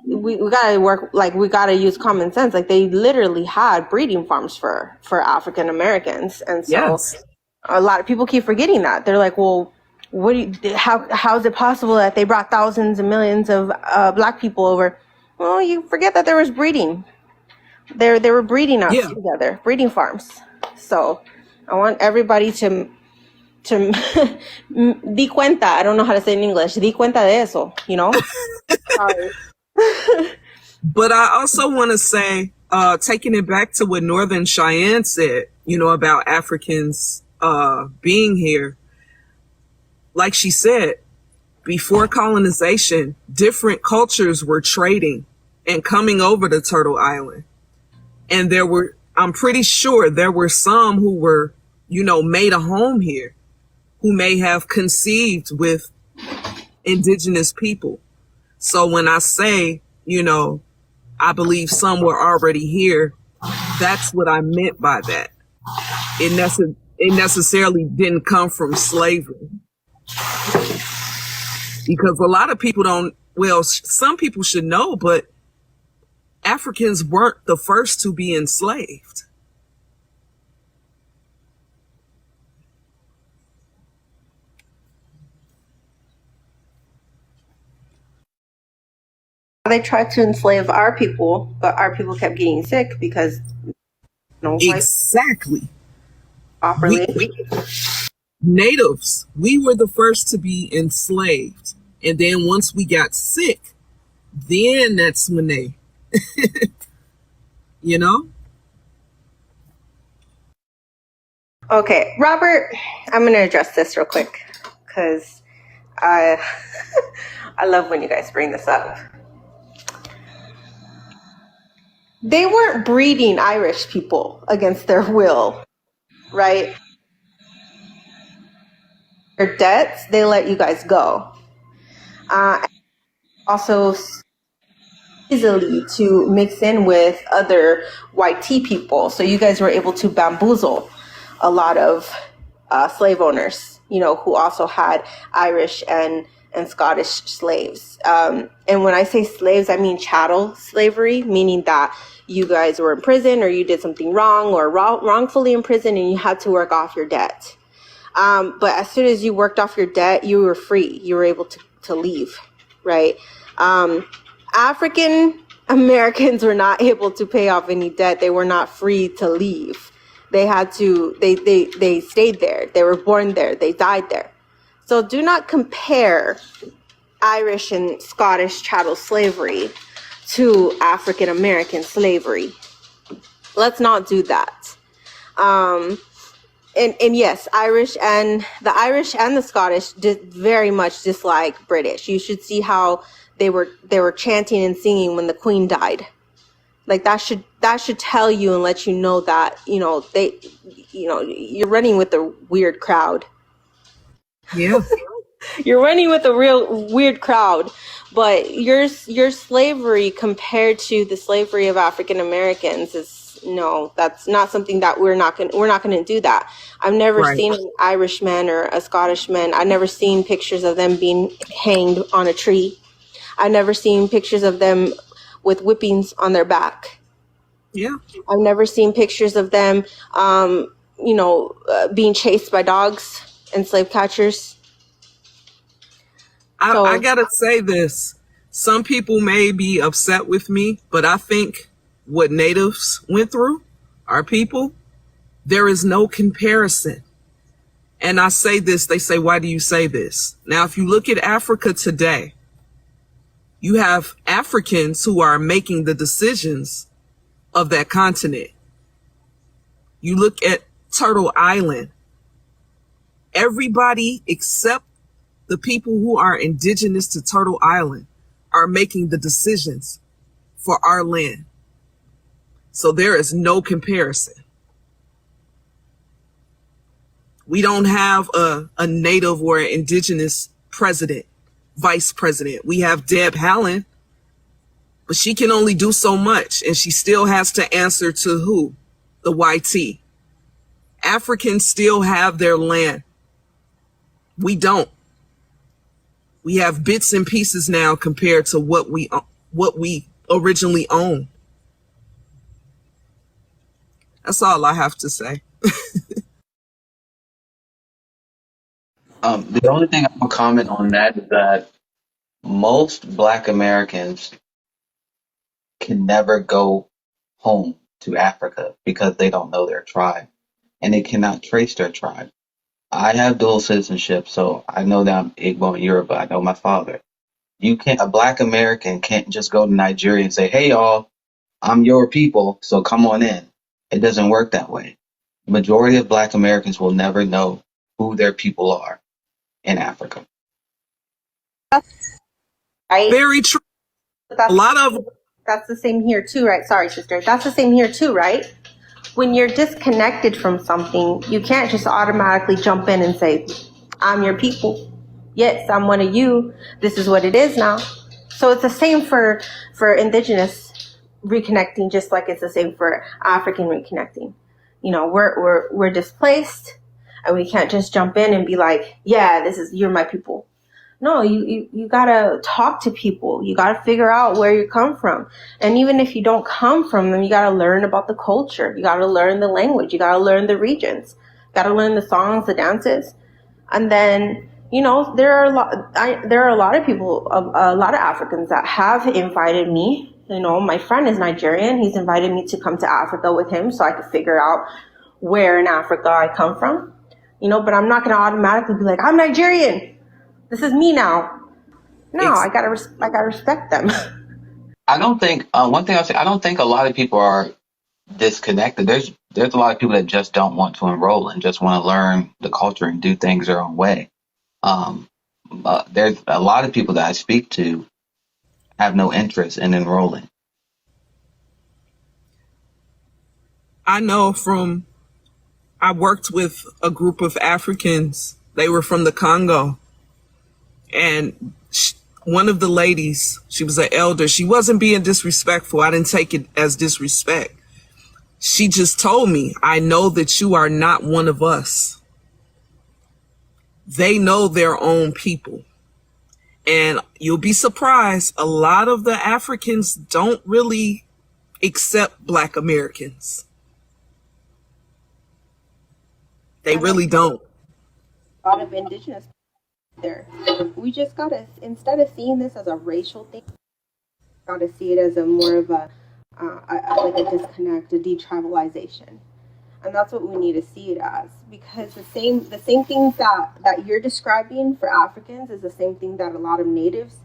we gotta work, like, we gotta use common sense. Like, they literally had breeding farms for African Americans, and so a lot of people keep forgetting that. They're like, well, how is it possible that they brought thousands and millions of Black people over? Well, you forget that there was breeding. They were breeding us together, breeding farms. So I want everybody to di cuenta. I don't know how to say it in English. Di cuenta de eso, Sorry. But I also want to say, taking it back to what Northern Cheyenne said, about Africans being here. Like she said, before colonization, different cultures were trading and coming over to Turtle Island. And I'm pretty sure there were some who were, made a home here, who may have conceived with indigenous people. So when I say, I believe some were already here, that's what I meant by that. It necessarily didn't come from slavery. Because a lot of people some people should know, but Africans weren't the first to be enslaved. They tried to enslave our people, but our people kept getting sick because, exactly. Natives, we were the first to be enslaved. And then once we got sick, then that's when they, Okay, Robert, I'm going to address this real quick because I love when you guys bring this up. They weren't breeding Irish people against their will, right? Their debts, they let you guys go. Also, easily to mix in with other white tea people. So you guys were able to bamboozle a lot of slave owners, who also had Irish and Scottish slaves. And when I say slaves, I mean chattel slavery, meaning that you guys were in prison or you did something wrong or wrongfully in prison and you had to work off your debt. But as soon as you worked off your debt, you were free. You were able to leave, right? African Americans were not able to pay off any debt. They were not free to leave. They had to, they stayed there. They were born there. They died there. So do not compare Irish and Scottish chattel slavery to African American slavery. Let's not do that. And yes, the Irish and the Scottish did very much dislike British. You should see how they were chanting and singing when the Queen died. Like that should tell you and let you know that, you're running with a weird crowd. Yeah. You're running with a real weird crowd, but your slavery compared to the slavery of African Americans that's not something that we're not going to do that. I've never seen an Irishman or a Scottishman. I've never seen pictures of them being hanged on a tree. I've never seen pictures of them with whippings on their back. Yeah. I've never seen pictures of them, being chased by dogs and slave catchers. I gotta say this. Some people may be upset with me, but I think what natives went through, our people, there is no comparison. And I say this, they say, why do you say this? Now, if you look at Africa today, you have Africans who are making the decisions of that continent. You look at Turtle Island, everybody except the people who are indigenous to Turtle Island are making the decisions for our land. So there is no comparison. We don't have a native or an indigenous president, vice president. We have Deb Haaland, but she can only do so much, and she still has to answer to who? The YT. Africans still have their land. We don't. We have bits and pieces now compared to what we originally owned. That's all I have to say. The only thing I will comment on that is that most Black Americans can never go home to Africa because they don't know their tribe and they cannot trace their tribe. I have dual citizenship, so I know that I'm Igbo and Yoruba. I know my father. A Black American can't just go to Nigeria and say, hey, y'all, I'm your people, so come on in. It doesn't work that way. Majority of Black Americans will never know who their people are in Africa. Right? Very true. A lot of That's the same here too, right? Sorry, sister. That's the same here too, right? When you're disconnected from something, you can't just automatically jump in and say, I'm your people. Yes, I'm one of you. This is what it is now. So it's the same for indigenous reconnecting, just like it's the same for African reconnecting. You know, we're displaced, and we can't just jump in and be like, yeah, you're my people. No, you gotta talk to people. You gotta figure out where you come from. And even if you don't come from them, you gotta learn about the culture. You gotta learn the language. You gotta learn the regions. You gotta learn the songs, the dances. And then, you know, there are a lot of people, a lot of Africans that have invited me. You know, my friend is Nigerian. He's invited me to come to Africa with him so I could figure out where in Africa I come from. You know, but I'm not gonna automatically be like, I'm Nigerian. This is me now. No, I gotta respect them. I don't think one thing I'll say. I don't think a lot of people are disconnected. There's a lot of people that just don't want to enroll and just want to learn the culture and do things their own way. There's a lot of people that I speak to have no interest in enrolling. I know I worked with a group of Africans. They were from the Congo. And one of the ladies, she was an elder. She wasn't being disrespectful. I didn't take it as disrespect. She just told me, I know that you are not one of us. They know their own people. And you'll be surprised, a lot of the Africans don't really accept Black Americans. They really don't. A lot of indigenous there. We just gotta, instead of seeing this as a racial thing, gotta see it as a more of a like a disconnect, a detribalization, and that's what we need to see it as. Because the same things that you're describing for Africans is the same thing that a lot of natives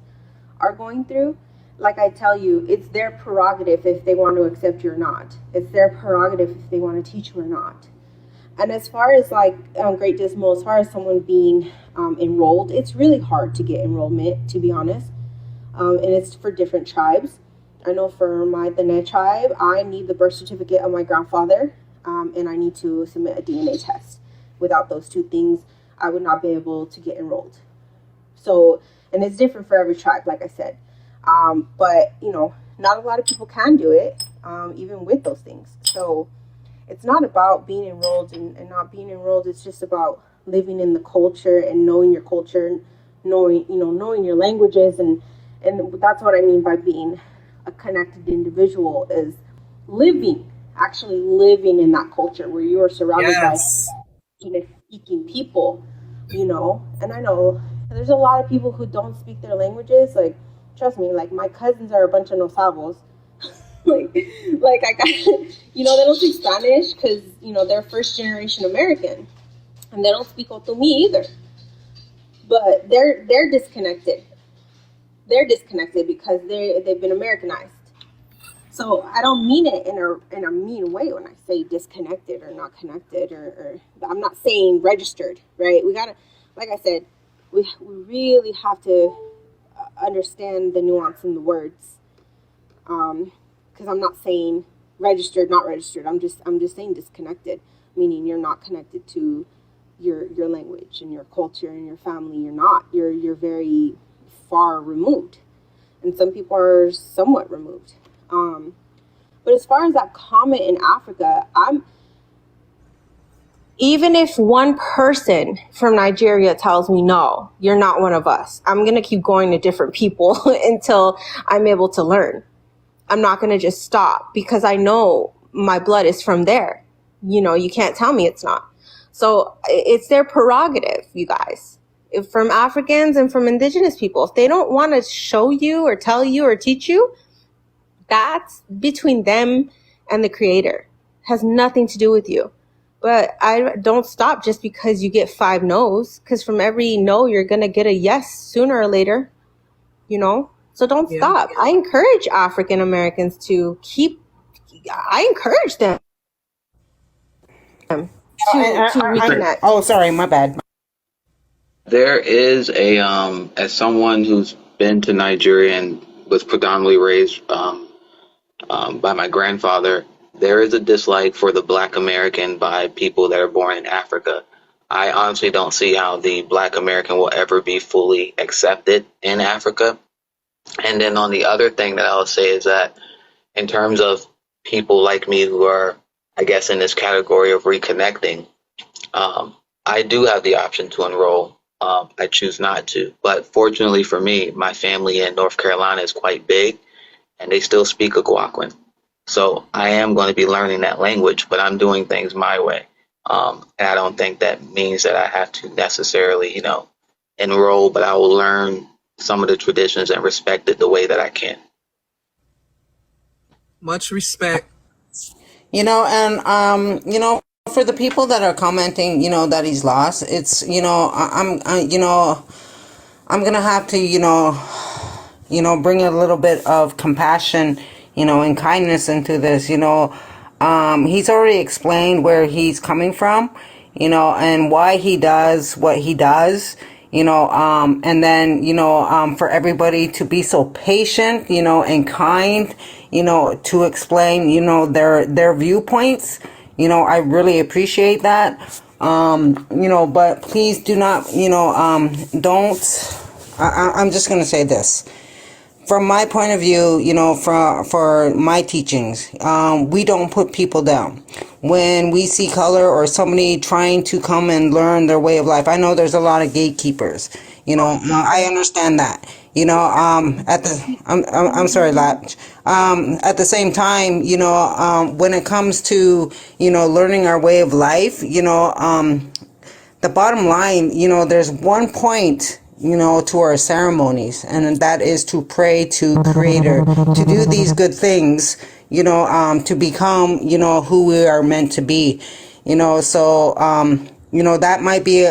are going through. Like I tell you, it's their prerogative if they want to accept you or not. It's their prerogative if they want to teach you or not. And as far as like Great Dismal, as far as someone being enrolled, it's really hard to get enrollment, to be honest. And it's for different tribes. I know for my Dene tribe, I need the birth certificate of my grandfather, and I need to submit a DNA test. Without those two things, I would not be able to get enrolled. So, and it's different for every tribe, like I said. But, you know, not a lot of people can do it, even with those things. So it's not about being enrolled and not being enrolled. It's just about living in the culture and knowing your culture, knowing your languages. And that's what I mean by being a connected individual, is actually living in that culture where you are surrounded by speaking people, you know. And I know there's a lot of people who don't speak their languages. Like, trust me, like my cousins are a bunch of no sabos. like I got, you know, they don't speak Spanish because, you know, they're first generation American. and they don't speak to me either. But they're disconnected. They're disconnected because they've been Americanized. So I don't mean it in a mean way when I say disconnected or not connected, or I'm not saying registered, right? We gotta, like I said, we really have to understand the nuance in the words, because I'm not saying registered, not registered. I'm just saying disconnected, meaning you're not connected to your language and your culture and your family. You're very far removed, and some people are somewhat removed. But as far as that comment in Africa, even if one person from Nigeria tells me, no, you're not one of us, I'm going to keep going to different people until I'm able to learn. I'm not going to just stop because I know my blood is from there. You can't tell me it's not. So it's their prerogative, you guys. If from Africans and from indigenous people, if they don't want to show you or tell you or teach you, that's between them and the creator. Has nothing to do with you. But I don't stop just because you get 5 no's, because from every no, you're going to get a yes sooner or later, So don't stop. I encourage African Americans I encourage them to reconnect. Oh, sorry, my bad. There is as someone who's been to Nigeria and was predominantly raised by my grandfather, there is a dislike for the Black American by people that are born in Africa. I honestly don't see how the Black American will ever be fully accepted in Africa. And then on the other thing that I'll say is that in terms of people like me who are, I guess, in this category of reconnecting, I do have the option to enroll. I choose not to. But fortunately for me, my family in North Carolina is quite big, and they still speak Algonquin. So I am going to be learning that language, but I'm doing things my way. And I don't think that means that I have to necessarily, enroll, but I will learn some of the traditions and respect it the way that I can. Much respect. For the people that are commenting, that he's lost, it's, I'm gonna have to, bring a little bit of compassion, and kindness into this. He's already explained where he's coming from, and why he does what he does. And then, for everybody to be so patient, and kind, to explain, their viewpoints, I really appreciate that. But please do not, I'm just going to say this. From my point of view, for my teachings, we don't put people down. When we see color or somebody trying to come and learn their way of life, I know there's a lot of gatekeepers. I understand that. I'm sorry, Latch. At the same time, when it comes to, learning our way of life, the bottom line, there's one point, to our ceremonies, and that is to pray to Creator, to do these good things, to become, who we are meant to be, so, that might be,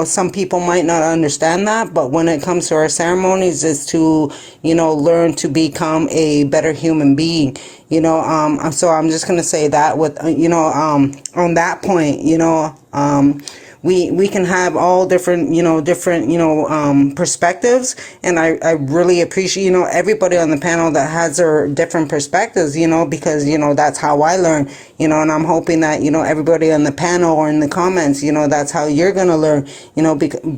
some people might not understand that, but when it comes to our ceremonies, is to, learn to become a better human being, so I'm just going to say that with, on that point, we can have all different, perspectives. And I really appreciate, everybody on the panel that has their different perspectives, because, that's how I learn, and I'm hoping that, everybody on the panel or in the comments, that's how you're going to learn,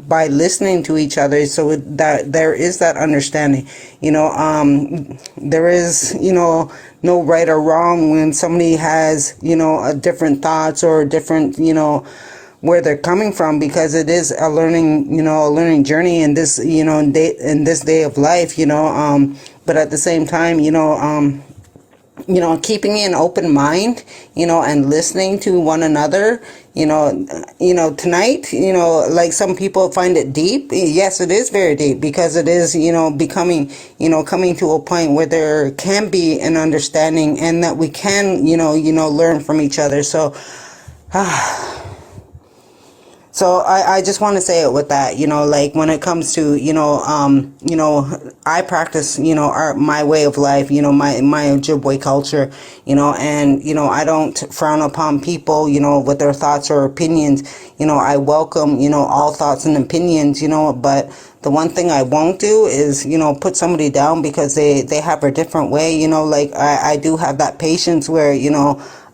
by listening to each other. So that there is that understanding, there is, no right or wrong when somebody has, a different thoughts or different, where they're coming from, because it is a learning journey in this, in this day of life, but at the same time, keeping an open mind, and listening to one another, tonight, like some people find it deep. Yes, it is very deep, because it is, becoming, coming to a point where there can be an understanding, and that we can, learn from each other. So, So I just want to say it with that, like when it comes to, I practice, my way of life, my Ojibwe culture, and, I don't frown upon people, with their thoughts or opinions. I welcome, all thoughts and opinions, but the one thing I won't do is, put somebody down because they have a different way, like I do have that patience where,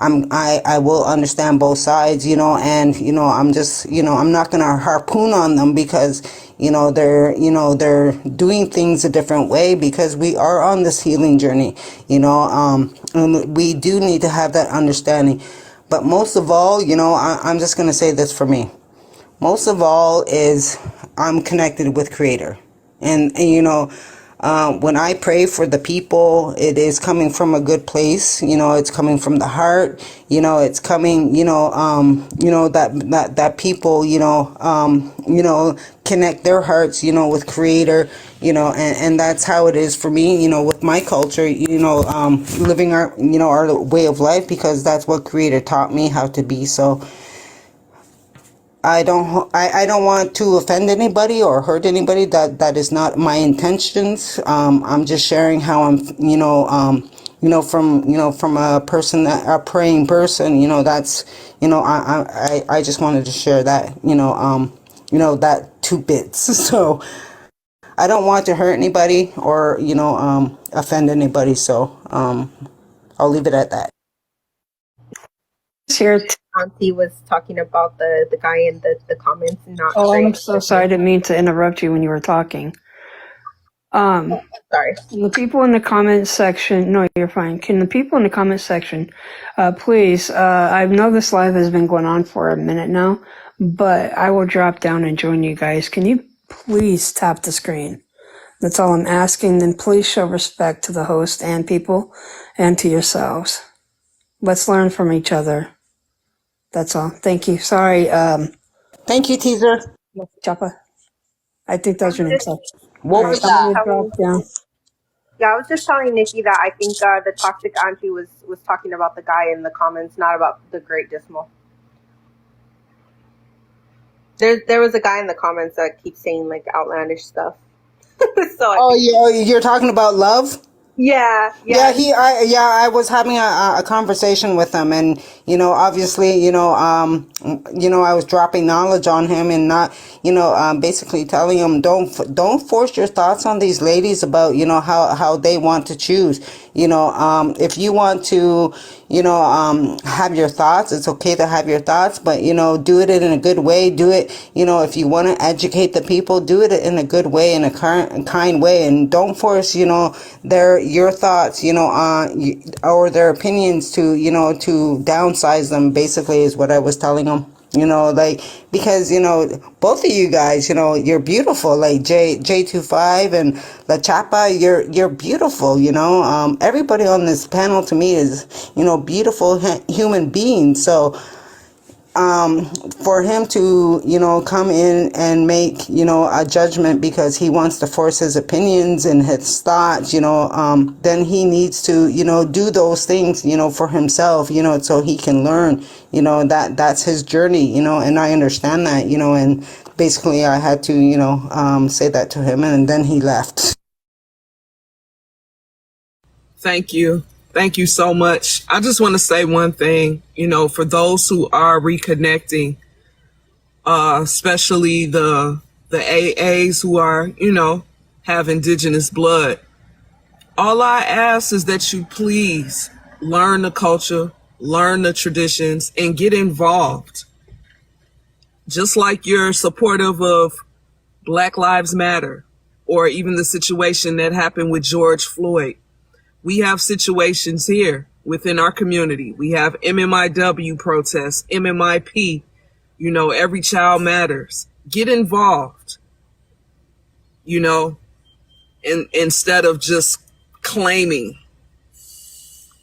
I will understand both sides, and, I'm just, I'm not going to harpoon on them because, they're doing things a different way because we are on this healing journey, and we do need to have that understanding. But most of all, I'm just going to say this for me. Most of all is I'm connected with Creator. And when I pray for the people, it is coming from a good place. It's coming from the heart. It's coming. That people. Connect their hearts. With Creator. And that's how it is for me. With my culture. Living our our way of life because that's what Creator taught me how to be. So. I don't want to offend anybody or hurt anybody. That is not my intentions. I'm just sharing how I'm, from a person a praying person, that's, I just wanted to share that, that 2 bits. So I don't want to hurt anybody or, offend anybody. So, I'll leave it at that. Here, Auntie was talking about the guy in the comments and not. Oh, I'm so sorry. I didn't mean to interrupt you when you were talking. Sorry. The people in the comment section, no, you're fine. Can the people in the comment section, please, I know this live has been going on for a minute now, but I will drop down and join you guys. Can you please tap the screen? That's all I'm asking. Then please show respect to the host and people and to yourselves. Let's learn from each other. That's all. Thank you. Sorry. Thank you, Teaser. Chapa. I think that's your name. What was that? Yeah, I was just telling Nikki that I think the toxic auntie was talking about the guy in the comments, not about the Great Dismal. There was a guy in the comments that keeps saying like outlandish stuff. So you're talking about Love? Yeah. I was having a conversation with him, and obviously, I was dropping knowledge on him, and not, basically telling him don't force your thoughts on these ladies about how they want to choose. If you want to, have your thoughts, it's okay to have your thoughts, but do it in a good way. Do it, if you want to educate the people, do it in a good way, in a kind way, and don't force your thoughts, or their opinions to, to downsize them, basically, is what I was telling them. Because, both of you guys, you're beautiful, like J25 and La Chapa, you're beautiful, everybody on this panel to me is, beautiful human beings. So, for him to, come in and make, a judgment because he wants to force his opinions and his thoughts, then he needs to, do those things, for himself, so he can learn, that's his journey, and I understand that, and basically I had to, say that to him, and then he left. Thank you. Thank you so much. I just want to say one thing, for those who are reconnecting, especially the AAs who are, have indigenous blood. All I ask is that you please learn the culture, learn the traditions, and get involved. Just like you're supportive of Black Lives Matter, or even the situation that happened with George Floyd. We have situations here within our community. We have MMIW protests, MMIP, every child matters. Get involved, instead of just claiming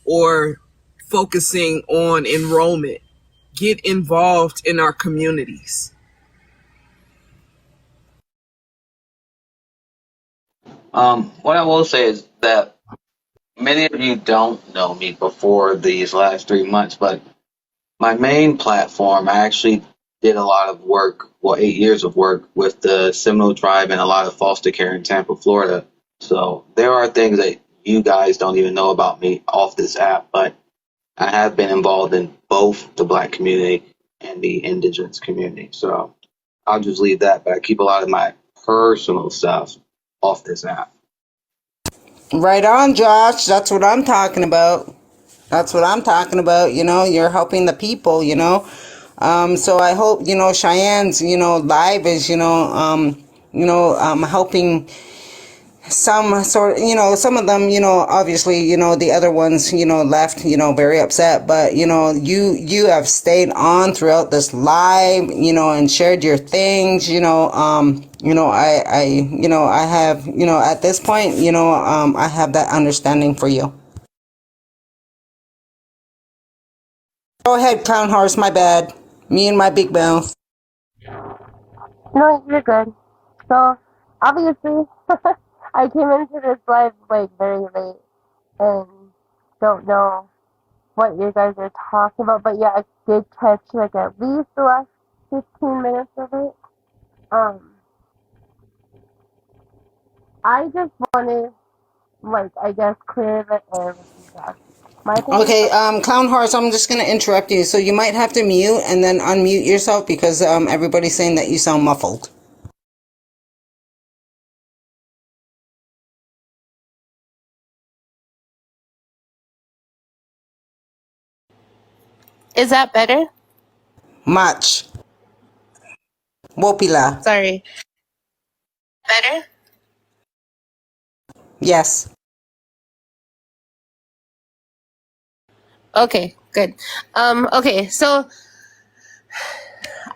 or focusing on enrollment. Get involved in our communities. What I will say is that many of you don't know me before these last 3 months, but my main platform, I actually did a lot of work, well, 8 years of work with the Seminole tribe and a lot of foster care in Tampa, Florida. So there are things that you guys don't even know about me off this app, but I have been involved in both the Black community and the Indigenous community. So I'll just leave that, but I keep a lot of my personal stuff off this app. Right on, Josh. That's what I'm talking about. That's what I'm talking about. You're helping the people. So I hope, Cheyenne's, live is, helping some sort, some of them, obviously, the other ones, left, very upset, but, you have stayed on throughout this live, and shared your things, I have, at this point, I have that understanding for you. Go ahead, Clown Horse, my bad. Me and my big mouth. No, you're good. So, obviously, I came into this live like very late and don't know what you guys are talking about, but yeah, I did catch like at least the last 15 minutes of it. I just wanted, like, I guess, clear the air with you guys. My thing is Okay, Clown Horse, I'm just going to interrupt you. So you might have to mute and then unmute yourself because everybody's saying that you sound muffled. is that better? Much. Wopila. Sorry. Better? Yes. Okay, good. Okay, so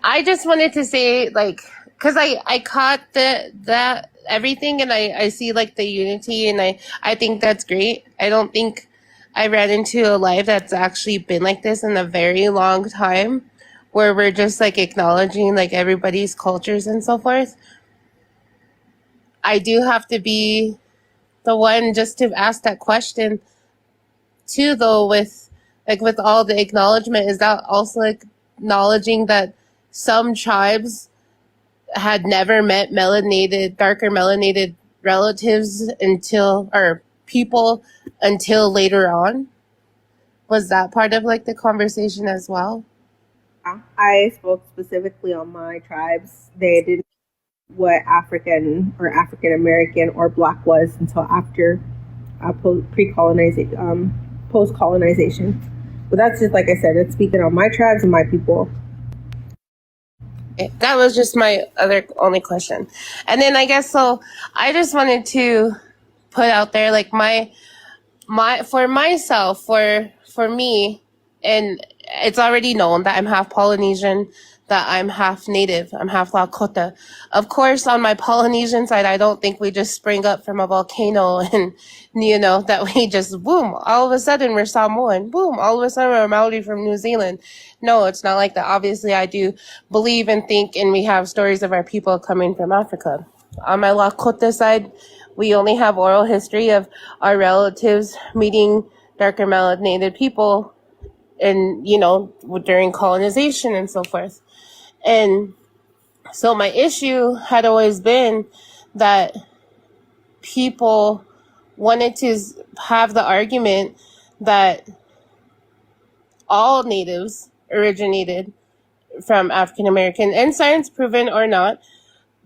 I just wanted to say, like, because I caught that everything, and I see like the unity, and I think that's great. I don't think I ran into a life that's actually been like this in a very long time, where we're just like acknowledging like everybody's cultures and so forth. I do have to be the one just to ask that question too, though, with all the acknowledgement, is that also acknowledging that some tribes had never met darker melanated relatives or people until later on? Was that part of like the conversation as well? I spoke specifically on my tribes. They didn't know what African or African American or Black was until after post colonization. But that's just, like I said, it's speaking on my tribes and my people. That was just my only question. And then I guess so I just wanted to put out there like my for myself, for me, and it's already known that I'm half Polynesian, that I'm half Native, I'm half Lakota. Of course, on my Polynesian side, I don't think we just spring up from a volcano and, that we just, boom, all of a sudden we're Samoan, boom, all of a sudden we're Maori from New Zealand. No, it's not like that. Obviously, I do believe and think, and we have stories of our people coming from Africa. On my Lakota side, we only have oral history of our relatives meeting darker melanated people and, during colonization and so forth. And so my issue had always been that people wanted to have the argument that all natives originated from African American, and science proven or not,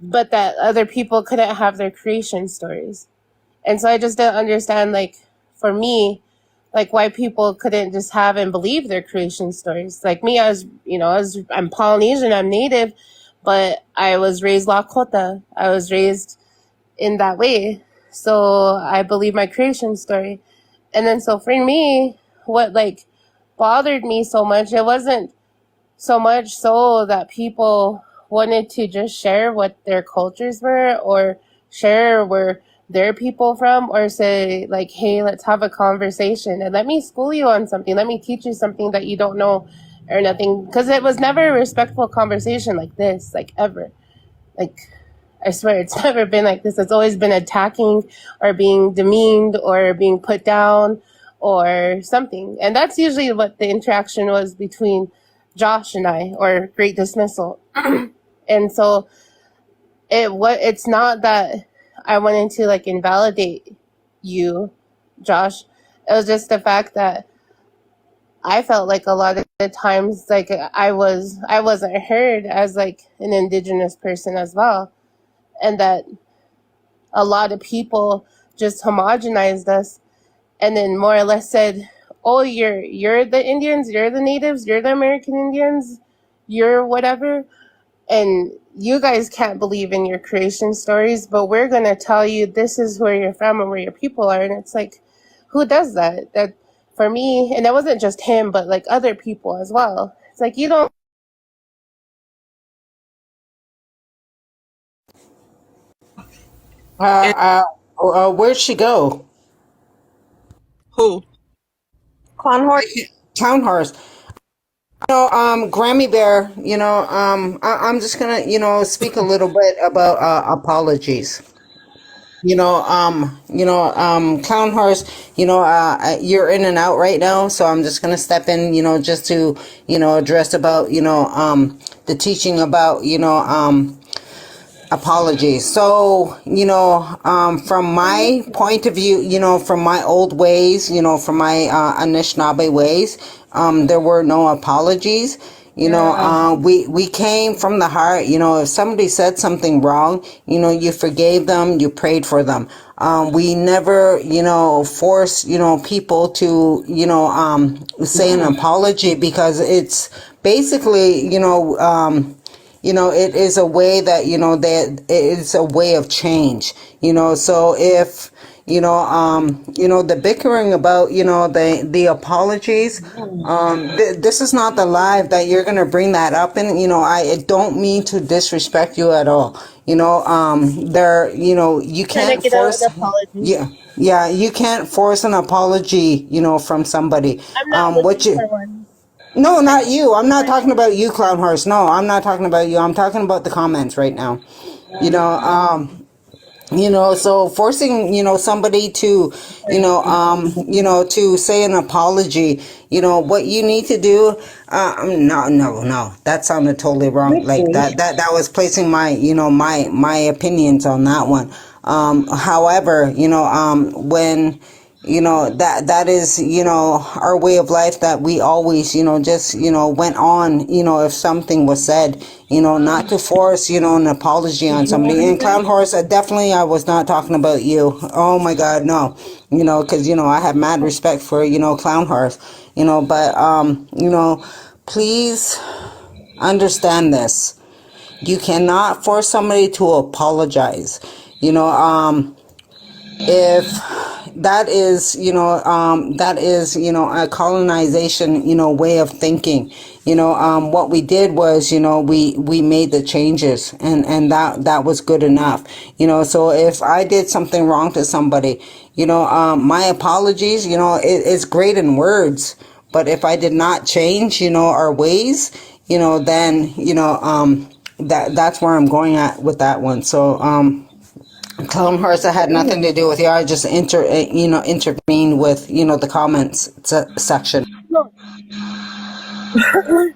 but that other people couldn't have their creation stories. And so I just didn't understand, like, for me, like, why people couldn't just have and believe their creation stories. Like me, I'm Polynesian, I'm Native, but I was raised Lakota. I was raised in that way. So I believe my creation story. And then so for me, what like bothered me so much, it wasn't so much so that people wanted to just share what their cultures were or share where their people from, or say like, hey, let's have a conversation and let me school you on something. Let me teach you something that you don't know or nothing. Because it was never a respectful conversation like this, like ever. Like, I swear it's never been like this. It's always been attacking or being demeaned or being put down or something. And that's usually what the interaction was between Josh and I, or Great Dismissal. And so it's not that I wanted to like invalidate you, Josh. It was just the fact that I felt like a lot of the times like I wasn't heard as like an Indigenous person as well, and that a lot of people just homogenized us and then more or less said, "Oh, you're the Indians, you're the natives, you're the American Indians, you're whatever, and you guys can't believe in your creation stories, but we're gonna tell you this is where you're from and where your people are." And it's like, who does that? That for me, and it wasn't just him, but like other people as well. It's like you don't. And Where'd she go? who? Clown horse. Town horse. Grammy Bear, I'm just gonna, speak a little bit about apologies. Clown horse, you're in and out right now, so I'm just gonna step in, just to, address about, the teaching about, apologies. So, from my point of view, from my old ways, from my Anishinaabe ways, there were no apologies. We came from the heart. If somebody said something wrong, you forgave them, you prayed for them. We never, force, people to, say an apology, because it's basically, it is a way that, that it's a way of change, so if, the bickering about, the apologies, this is not the live that you're going to bring that up in, I don't mean to disrespect you at all, you Trying to can't get out force, an apology. yeah, you can't force an apology, from somebody, I'm not what looking you, for one. no, I not just you. I'm not find talking about you, Clown Horse. No, I'm not talking about you. I'm talking about the comments right now. You know, so forcing, somebody to, to say an apology, what you need to do, no, that sounded totally wrong. Like that was placing my, my opinions on that one. However, when, that is, our way of life, that we always, just, went on, if something was said, not to force, an apology on somebody. And Clown Horse, definitely I was not talking about you. Oh my God, no. Cause, I have mad respect for, Clown Horse, but, please understand this. You cannot force somebody to apologize. If that is, a colonization, way of thinking, what we did was, we made the changes, and that was good enough, so if I did something wrong to somebody, my apologies, it's great in words, but if I did not change, our ways, then, that's where I'm going at with that one. So, Clone Horse, I had nothing to do with you. I just intervened with, the comments section. No,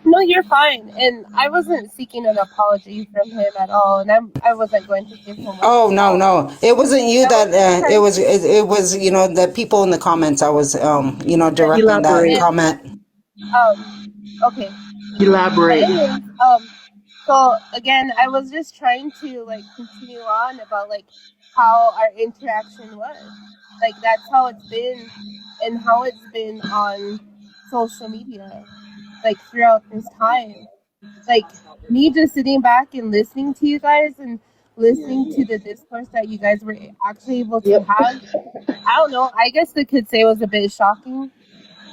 no, you're fine. And I wasn't seeking an apology from him at all, and I wasn't going to give him one Oh, no, myself. no. It wasn't you I was that, just trying it was, the people in the comments. I was, directing that Elaborate. and comment. okay. But Elaborate. anyways, so again, I was just trying to like continue on about like how our interaction was. Like that's how it's been and how it's been on social media, like throughout this time. Like me just sitting back and listening to you guys and listening to the discourse that you guys were actually able to Yep. have. I don't know. I guess I could say it was a bit shocking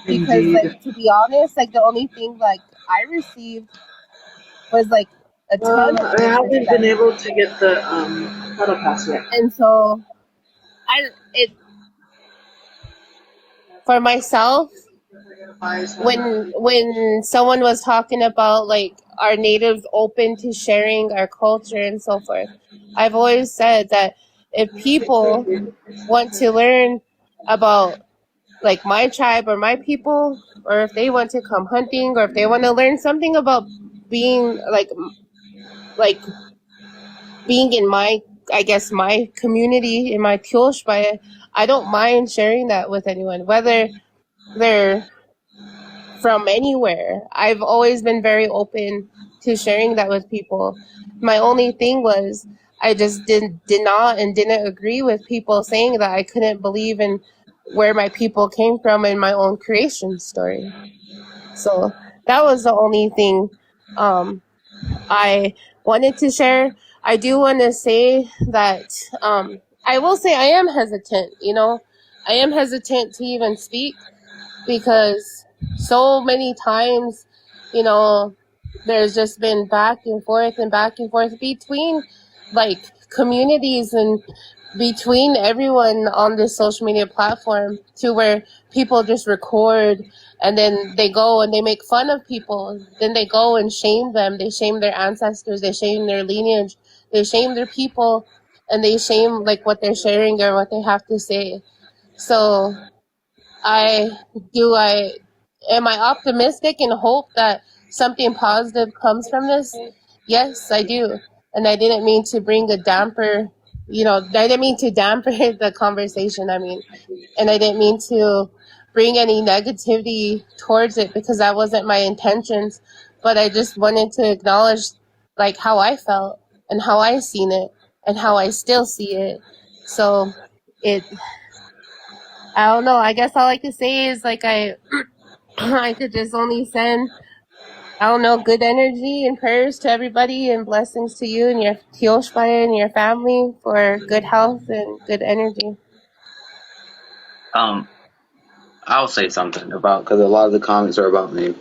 because, Indeed. like, to be honest, like the only thing like I received was like a ton of I haven't been disrespect, able to get the battle pass yet. and so it for myself when someone was talking about like our natives open to sharing our culture and so forth, I've always said that if people want to learn about like my tribe or my people, or if they want to come hunting, or if they want to learn something about being like being in my, I guess, my community, in my Tioshbaya, I don't mind sharing that with anyone, whether they're from anywhere. I've always been very open to sharing that with people. My only thing was I just did not and didn't agree with people saying that I couldn't believe in where my people came from in my own creation story. So that was the only thing I wanted to share. I do want to say that I will say I am hesitant, I am hesitant to even speak because so many times, there's just been back and forth between like communities and between everyone on this social media platform, to where people just record and then they go and they make fun of people. Then they go and shame them. They shame their ancestors. They shame their lineage. They shame their people, and they shame like what they're sharing or what they have to say. So I am I optimistic and hope that something positive comes from this? Yes, I do. And I didn't mean to bring a damper, I didn't mean to damper the conversation. And I didn't mean to bring any negativity towards it, because that wasn't my intentions. But I just wanted to acknowledge like how I felt and how I seen it and how I still see it. So I don't know. I guess all I could say is like I could just only send, I don't know, good energy and prayers to everybody, and blessings to you and your Tioshbaya and your family for good health and good energy. I'll say something about, because a lot of the comments are about me.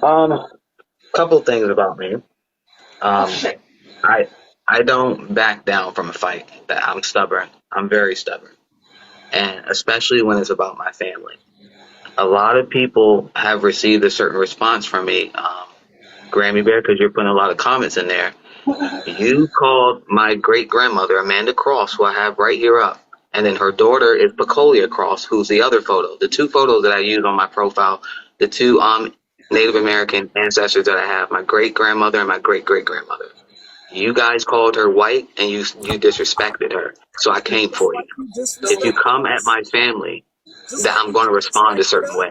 Couple things about me. I don't back down from a fight. That I'm stubborn. I'm very stubborn, and especially when it's about my family. A lot of people have received a certain response from me, Grammy Bear, because you're putting a lot of comments in there. You called my great grandmother Amanda Cross, who I have right here up, and then her daughter is Pecolia Cross, who's the other photo. The two photos that I use on my profile, the two Native American ancestors that I have, my great grandmother and my great great grandmother. You guys called her white and you disrespected her, so I came for you. If you come at my family, that I'm going to respond a certain way.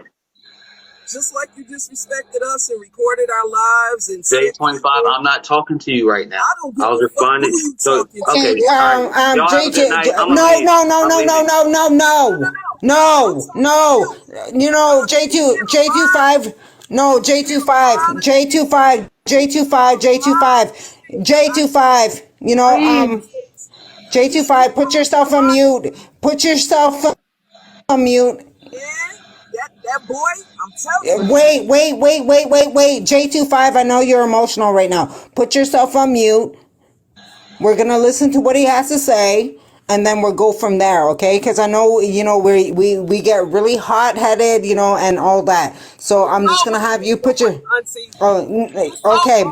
Just like you disrespected us and recorded our lives and J25, I'm not talking to you right now. I was responding. So okay, Y'all have a good night. No. J25. No, J25. J25. Put yourself on mute. That boy, I'm telling you. Wait. J25, I know you're emotional right now. Put yourself on mute. We're going to listen to what he has to say, and then we'll go from there, okay? Because I know, we get really hot-headed, and all that. So I'm just going to have you put your... Okay.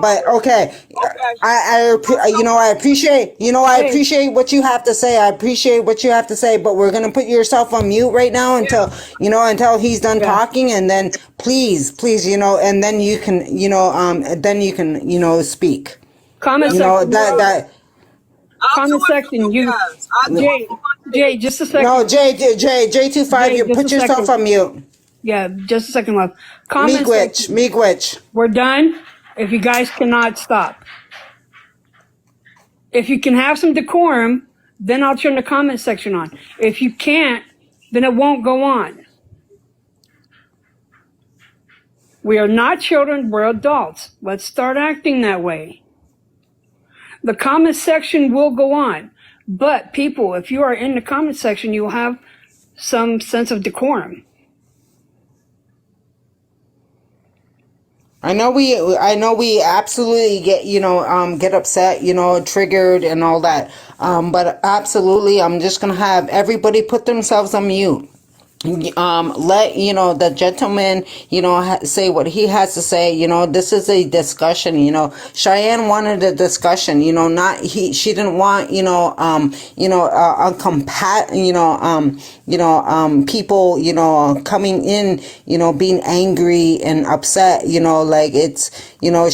I appreciate what you have to say. But we're going to put yourself on mute right now until he's done talking, and then please, and then you can, speak. Comment section. Comment section. Jay, just a second. No, J25, you put yourself on mute. Yeah, just a second, love. Comment section. Miigwech. We're done. If you guys cannot stop. If you can have some decorum, then I'll turn the comment section on. If you can't, then it won't go on. We are not children, we're adults. Let's start acting that way. The comment section will go on. But people, if you are in the comment section, you will have some sense of decorum. I know we absolutely get upset, triggered and all that. But absolutely, I'm just going to have everybody put themselves on mute. let the gentleman say what he has to say. This is a discussion. Cheyenne wanted a discussion. Not she didn't want people coming in being angry and upset. Like it's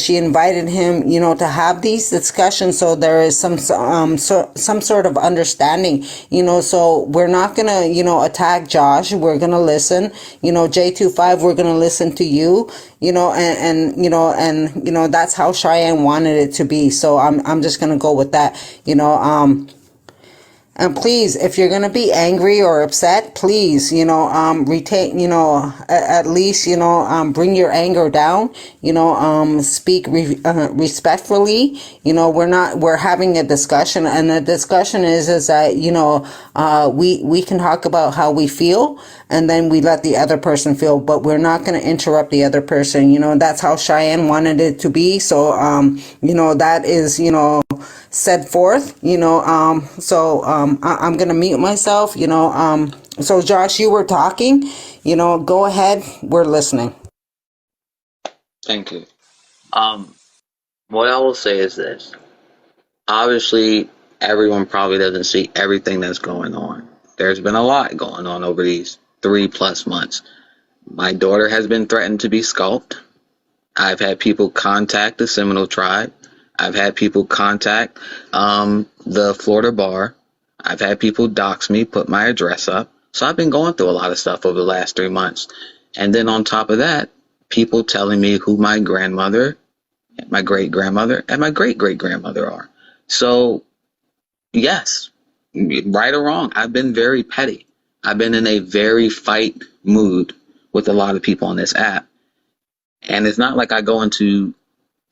she invited him to have these discussions, so there is some sort of understanding. So we're not gonna attack Josh. We're gonna listen. J25, we're gonna listen to you. And that's how Cheyenne wanted it to be. So I'm just gonna go with that. And please, if you're gonna be angry or upset, please, retain, at least, bring your anger down. Speak respectfully. We're having a discussion, and the discussion is that we can talk about how we feel, and then we let the other person feel, but we're not gonna interrupt the other person. That's how Cheyenne wanted it to be. So that is set forth. I'm gonna mute myself. So Josh, you were talking. Go ahead. We're listening. Thank you. What I will say is this. Obviously, everyone probably doesn't see everything that's going on. There's been a lot going on over these 3+ months. My daughter has been threatened to be scalped. I've had people contact the Seminole tribe. I've had people contact the Florida bar. I've had people dox me, put my address up. So I've been going through a lot of stuff over the last 3 months. And then on top of that, people telling me who my grandmother, my great-grandmother, and my great-great-grandmother are. So, yes, right or wrong, I've been very petty. I've been in a very fight mood with a lot of people on this app. And it's not like I go into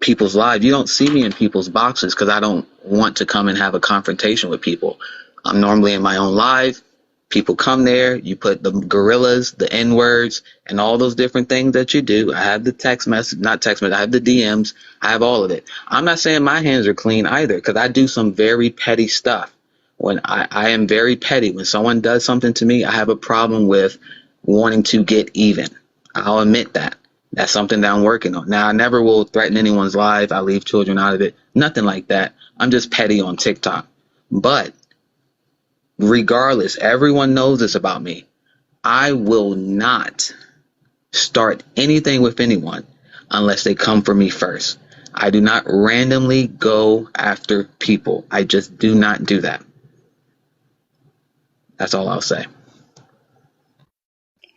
people's lives. You don't see me in people's boxes because I don't want to come and have a confrontation with people. I'm normally in my own live. People come there, you put the gorillas, the N-words, and all those different things that you do. I have the text message, not text message, I have the DMs, I have all of it. I'm not saying my hands are clean either, because I do some very petty stuff. When I am very petty. When someone does something to me, I have a problem with wanting to get even. I'll admit that. That's something that I'm working on. Now, I never will threaten anyone's life. I leave children out of it. Nothing like that. I'm just petty on TikTok. But regardless, everyone knows this about me. I will not start anything with anyone unless they come for me first. I do not randomly go after people. I just do not do that. That's all I'll say.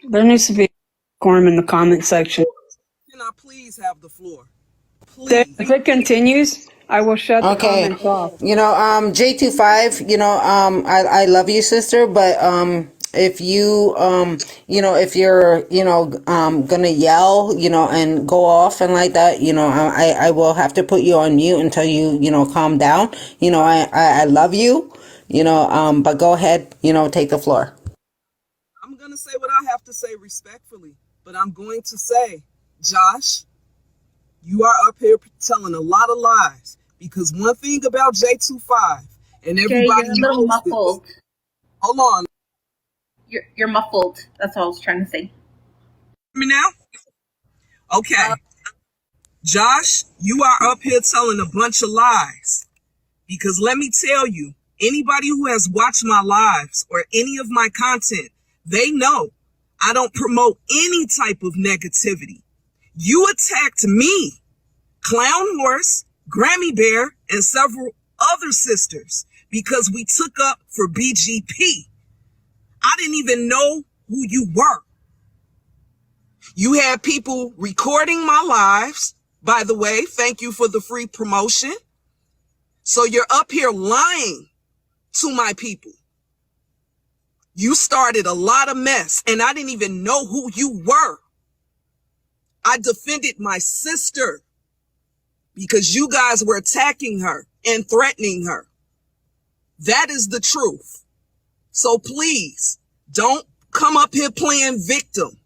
There needs to be decorum in the comment section. Can I please have the floor? Please. If it continues, I will shut the comments off. J25, I love you, sister, but if you if you're gonna yell and go off and like that, I will have to put you on mute until you calm down. I love you, but go ahead, take the floor. I'm gonna say what I have to say respectfully, but I'm going to say, Josh, you are up here telling a lot of lies, because one thing about J25 and everybody Jay, you're a little muffled. Hold on. You're muffled. That's all I was trying to say. Hear me now? Okay. Josh, you are up here telling a bunch of lies, because let me tell you, anybody who has watched my lives or any of my content, they know I don't promote any type of negativity. You attacked me, Clown Horse, Grammy Bear, and several other sisters because we took up for BGP. I didn't even know who you were. You had people recording my lives. By the way, thank you for the free promotion. So you're up here lying to my people. You started a lot of mess, and I didn't even know who you were. I defended my sister because you guys were attacking her and threatening her. That is the truth. So please, don't come up here playing victim.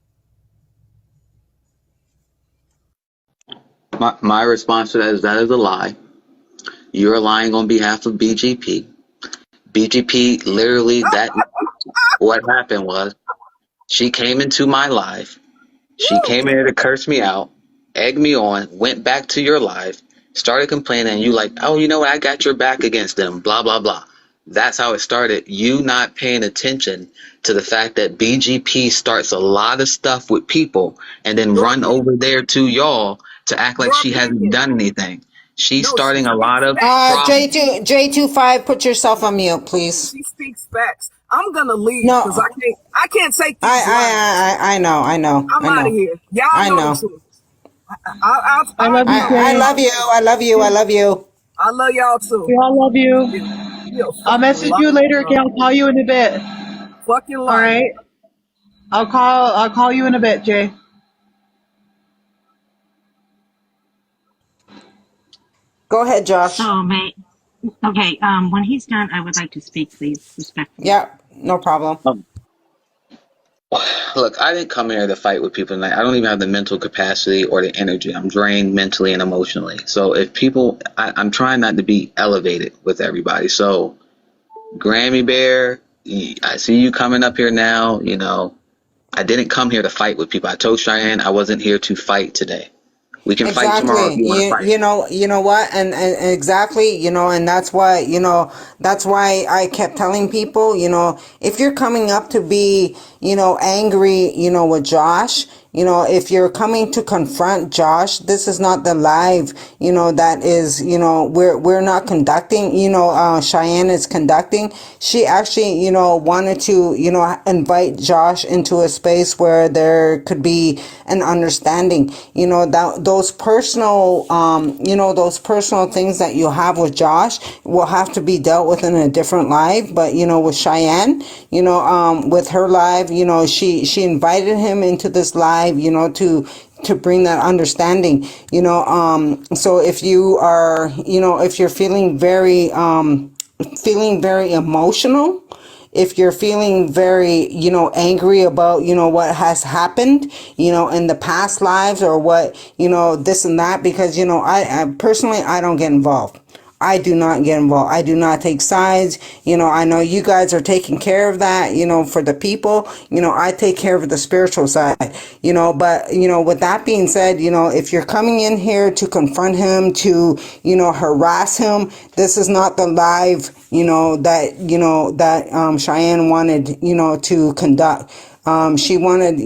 My response to that is a lie. You're lying on behalf of BGP. BGP literally, that what happened was She came into my live. She came in here to curse me out, egg me on, went back to your live, started complaining, and you like, oh, you know what? I got your back against them, blah, blah, blah. That's how it started. You not paying attention to the fact that BGP starts a lot of stuff with people and then Your run over opinion. there to y'all to act like Your she hasn't opinion. done anything. She's No, she starting a lot speaks of facts. problems. J25, put yourself on mute, please. She speaks facts. I'm gonna leave because No, I can't take these lies. I know, I'm out of here. Y'all I know the know. truth. I'll love you, go. I Jay. love you. I love you. I love you. I love y'all We too. all love Yeah, you. you a I'll fucking message you liar, later. Okay, bro. I'll call you in a bit. Fucking All liar. right. I'll call you in a bit, Jay. Go ahead, Josh. So may okay. When he's done, I would like to speak, please, respectfully. Yeah, no problem. Look, I didn't come here to fight with people tonight. I don't even have the mental capacity or the energy. I'm drained mentally and emotionally. So if people, I'm trying not to be elevated with everybody. So Grammy Bear, I see you coming up here now. You know, I didn't come here to fight with people. I told Cheyenne I wasn't here to fight today. We can fight tomorrow if Exactly. you want to fight. You know what? And exactly, and that's why, that's why I kept telling people, if you're coming up to be, angry, with Josh, if you're coming to confront Josh, this is not the live, that is, we're not conducting, Cheyenne is conducting. She actually, wanted to, invite Josh into a space where there could be an understanding, that those personal, those personal things that you have with Josh will have to be dealt with in a different live. But, with Cheyenne, with her live, she invited him into this live, to bring that understanding, so if you are, if you're feeling very emotional, if you're feeling very, angry about, what has happened, in the past lives or what, this and that, because, I personally, I don't get involved. I do not get involved. I do not take sides. I know you guys are taking care of that, for the people. I take care of the spiritual side, but, with that being said, if you're coming in here to confront him, to, harass him, this is not the live, that Cheyenne wanted, to conduct. She wanted,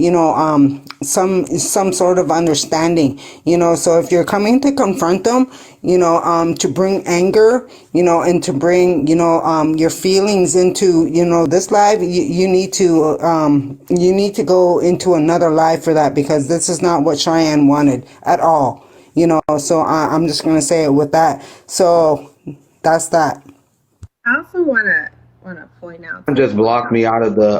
some sort of understanding, so if you're coming to confront them, to bring anger, and to bring, your feelings into, this live, you need to go into another live for that, because this is not what Cheyenne wanted at all, so I'm just going to say it with that. So that's that. I also wanna point out Just something. blocked me out of the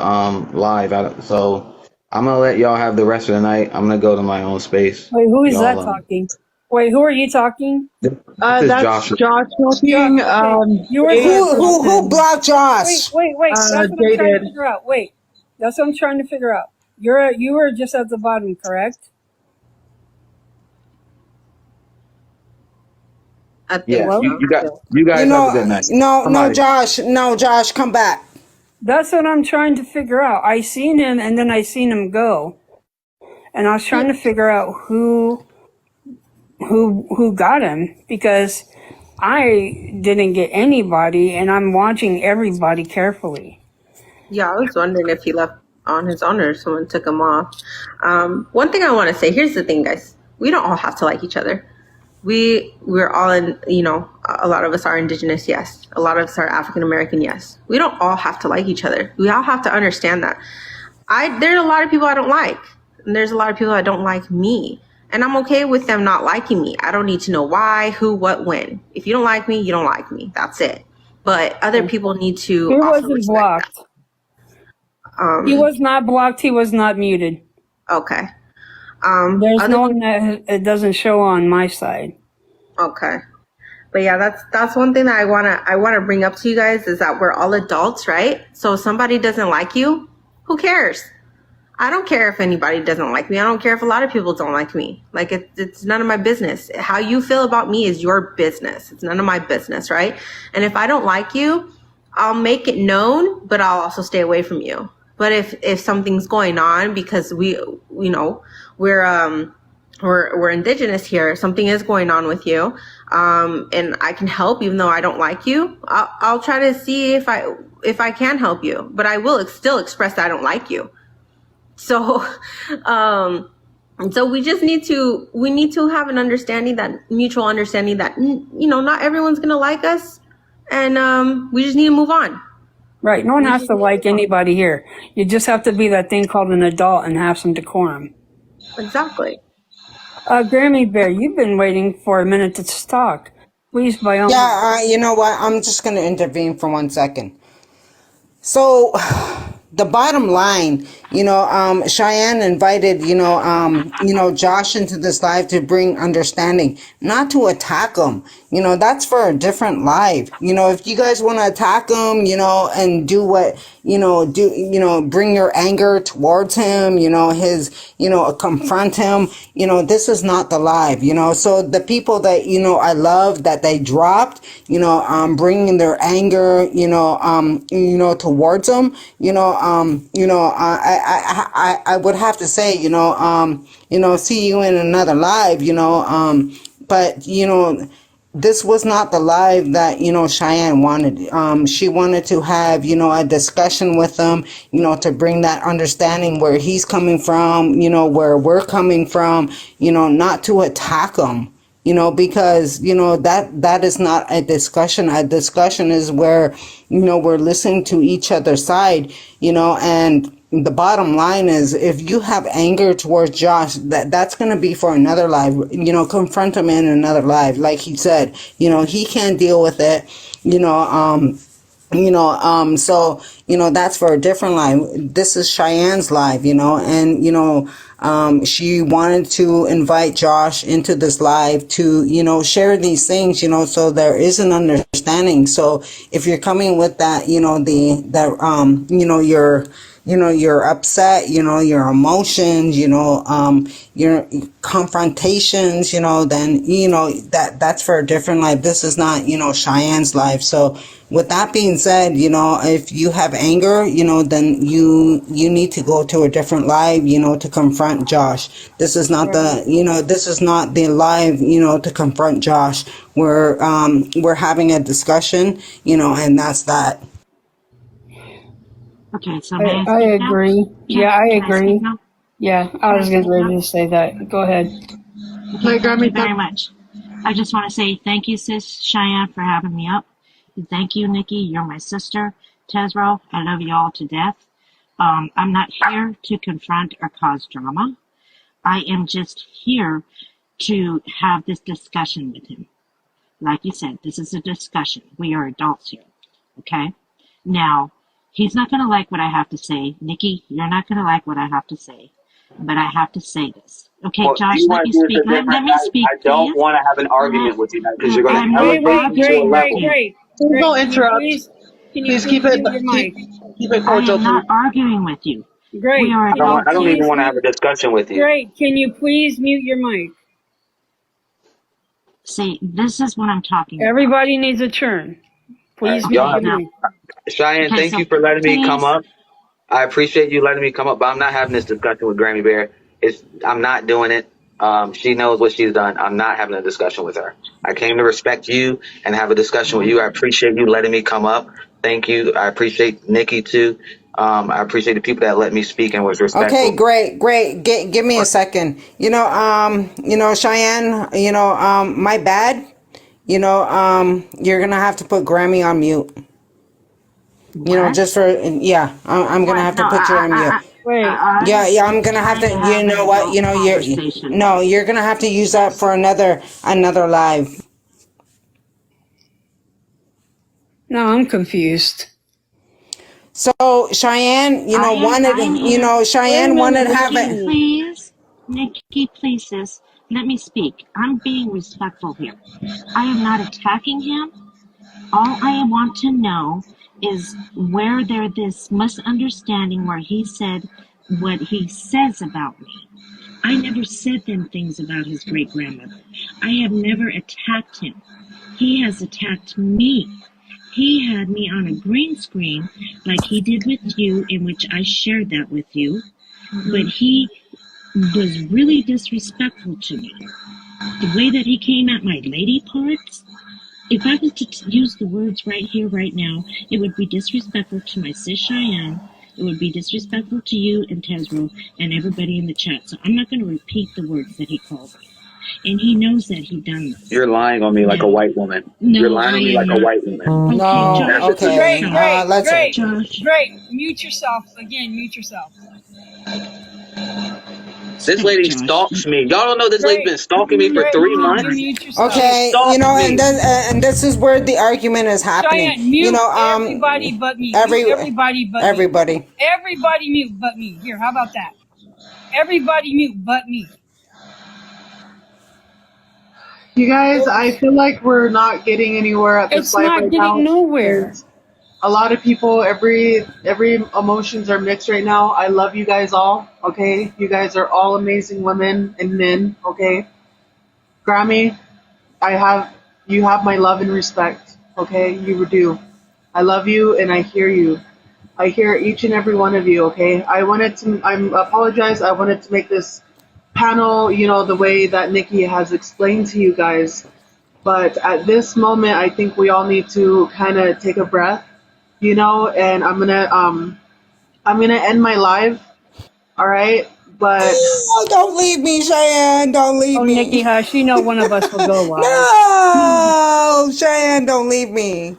live. So I'm gonna let y'all have the rest of the night. I'm gonna go to my own space. Wait, who is that Y'all, talking? Wait, who are you talking? this is That's Josh. Josh Josh, talking. okay. You were Jay supposed is to. Who blocked Wait, Josh? wait, wait. That's what I'm Jay trying to did. figure out. Wait, that's what I'm trying to figure out. You were just at the bottom, correct? I think Yeah, Hello? you guys have a good night. I'm out of here. No, Josh, come back. That's what I'm trying to figure out. I seen him and then I seen him go, and I was trying to figure out who got him, because I didn't get anybody, and I'm watching everybody carefully. Yeah, I was wondering if he left on his own or someone took him off. One thing I want to say, here's the thing, guys. We don't all have to like each other. We're all in, a lot of us are indigenous, yes. A lot of us are African American, yes. We don't all have to like each other. We all have to understand that. There's a lot of people I don't like, and there's a lot of people that don't like me. And I'm okay with them not liking me. I don't need to know why, who, what, when. If you don't like me, you don't like me. That's it. But other people need to He also wasn't respect blocked. that. He was not blocked. He was not muted. Okay. There's no one that it doesn't show on my side. Okay. But yeah, that's one thing that I wanna bring up to you guys, is that we're all adults, right? So if somebody doesn't like you, who cares? I don't care if anybody doesn't like me. I don't care if a lot of people don't like me. Like, it's none of my business. How you feel about me is your business. It's none of my business, right? And if I don't like you, I'll make it known, but I'll also stay away from you. But if something's going on because we're indigenous here, something is going on with you, and I can help even though I don't like you, I'll try to see if I can help you, but I will still express that I don't like you. So so we just need to have an understanding, that mutual understanding that not everyone's gonna like us, and we just need to move on. Right. No one has to like anybody here. You just have to be that thing called an adult and have some decorum. Exactly. Grammy Bear, you've been waiting for a minute to talk. Please, by all means. Yeah, you know what? I'm just going to intervene for 1 second. So, the bottom line, Cheyenne invited, Josh into this live to bring understanding, not to attack him. That's for a different live. If you guys want to attack him, and do what, bring your anger towards him, confront him, this is not the live, So the people that, I love that they dropped, bringing their anger, towards them, I would have to say, see you in another live, but, this was not the live that, Cheyenne wanted. She wanted to have, a discussion with them, to bring that understanding where he's coming from, where we're coming from, not to attack him. Because, that is not a discussion. A discussion is where, we're listening to each other's side, and the bottom line is if you have anger towards Josh, that's going to be for another live, confront him in another live. Like he said, he can't deal with it, so, that's for a different live. This is Cheyenne's live, and, she wanted to invite Josh into this live to, share these things, so there is an understanding. So if you're coming with that, you're upset, your emotions, your confrontations, then, that's for a different life. This is not, Cheyenne's life. So with that being said, if you have anger, then you need to go to a different live, to confront Josh. This is not this is not the live, to confront Josh. We're having a discussion, and that's that. Okay, so may I I speak now? agree. Yeah, I Can I agree. speak now? Yeah, I was getting ready to say that. Go ahead. Okay, thank you very much. I just want to say thank you, sis Cheyenne, for having me up. Thank you, Nikki. You're my sister. Tezro, I love you all to death. I'm not here to confront or cause drama. I am just here to have this discussion with him. Like you said, this is a discussion. We are adults here. Okay? Now, he's not going to like what I have to say. Nikki, you're not going to like what I have to say. But I have to say this. Okay, Well, Josh, you let want me to do speak. it Let me speak, I don't please. want to have an argument with you now because you're going I'm to not elevate me to a level. Great. Don't Can you interrupt. Please keep mute it your mic? keep it I cordial, am please. not arguing with you. Great. We are Can you I adults don't here. even please want to have a mute? discussion with you. Great. Can you please mute your mic? See, this is what I'm talking about. Everybody needs a turn. Please Okay, mute your now, mic. Cheyenne, okay, thank so you for letting me come please, up. I appreciate you letting me come up, but I'm not having this discussion with Grammy Bear. I'm not doing it. She knows what she's done. I'm not having a discussion with her. I came to respect you and have a discussion with you. I appreciate you letting me come up. Thank you. I appreciate Nikki too. I appreciate the people that let me speak and was respectful. Okay, great. Give me a second. Cheyenne, my bad. You're gonna have to put Grammy on mute. what? Just for, yeah, I'm gonna What? have No, to put you on mute. Wait. Yeah, I'm gonna have trying to, to have an adult conversation. you're gonna have to use that for another live. No, I'm confused. So Cheyenne, I'm Cheyenne wanted to have it. Nikki, please, sis, let me speak. I'm being respectful here. I am not attacking him. All I want to know is where there's this misunderstanding where he said what he says about me. I never said them things about his great grandmother. I have never attacked him. He has attacked me. He had me on a green screen like he did with you, in which I shared that with you. But he was really disrespectful to me. The way that he came at my lady parts, if I was to use the words right here, right now, it would be disrespectful to my sis Cheyenne. It would be disrespectful to you and Tezro and everybody in the chat. So I'm not going to repeat the words that he called me. And he knows that he done this. You're lying on me like a white woman. No, You're lying on me like a white woman. Okay, No, Josh. okay. Let's. Josh. Mute yourself. Again, mute yourself. This lady stalks me. Y'all don't know this lady's been stalking me for 3 months. Okay, you know, and this is where the argument is happening. Cheyenne, mute You know, everybody but me. Everybody but everybody. me. Everybody mute but me. Here, how about that? Everybody mute but me. You guys, I feel like we're not getting anywhere at this live right now. It's not getting nowhere. A lot of people, every emotions are mixed right now. I love you guys all, okay? You guys are all amazing women and men, okay? Grammy, you have my love and respect, okay? You do. I love you and I hear you. I hear each and every one of you, okay? I apologize. I wanted to make this panel, you know, the way that Nikki has explained to you guys. But at this moment, I think we all need to kind of take a breath, you know, and I'm gonna end my live, all right? But oh, don't leave me, Cheyenne. Don't leave me. Nikki Hush, you know one of us will go live. No, Cheyenne, don't leave me.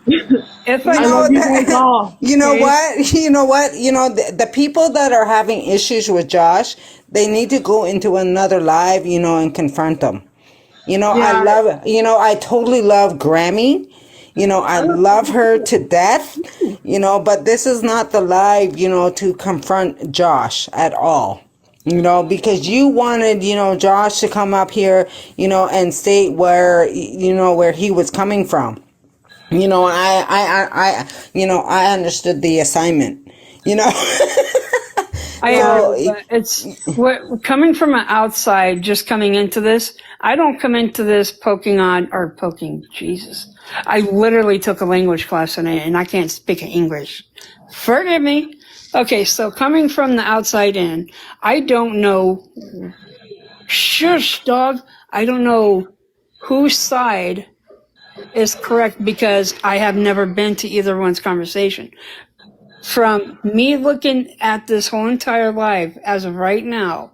If I love you guys all. You know what? You know what? You know, the people that are having issues with Josh, they need to go into another live, you know, and confront them. You know, I totally love Grammy. You know, I love her to death, you know, but this is not the live, you know, to confront Josh at all. You know, because you wanted, you know, Josh to come up here, you know, and state where, you know, where he was coming from. You know, I understood the assignment, you know. It's what coming from an outside, just coming into this. I don't come into this poking Jesus. I literally took a language class today and I can't speak English. Forgive me. Okay, so coming from the outside in, I don't know. Shush, dog. I don't know whose side is correct because I have never been to either one's conversation. From me looking at this whole entire live as of right now,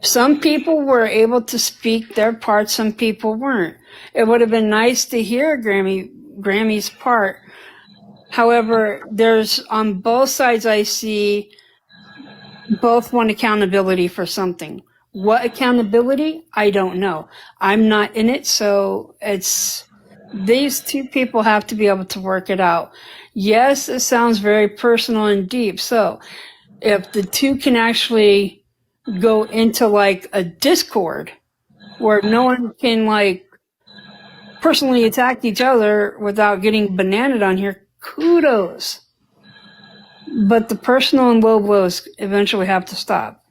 some people were able to speak their part, some people weren't. It would have been nice to hear Grammy's part. However, there's on both sides I see both want accountability for something. What accountability? I don't know. I'm not in it, so these two people have to be able to work it out. Yes, it sounds very personal and deep. So if the two can actually go into like a Discord where no one can like personally attack each other without getting bananaed on here, kudos. But the personal and low blows eventually have to stop.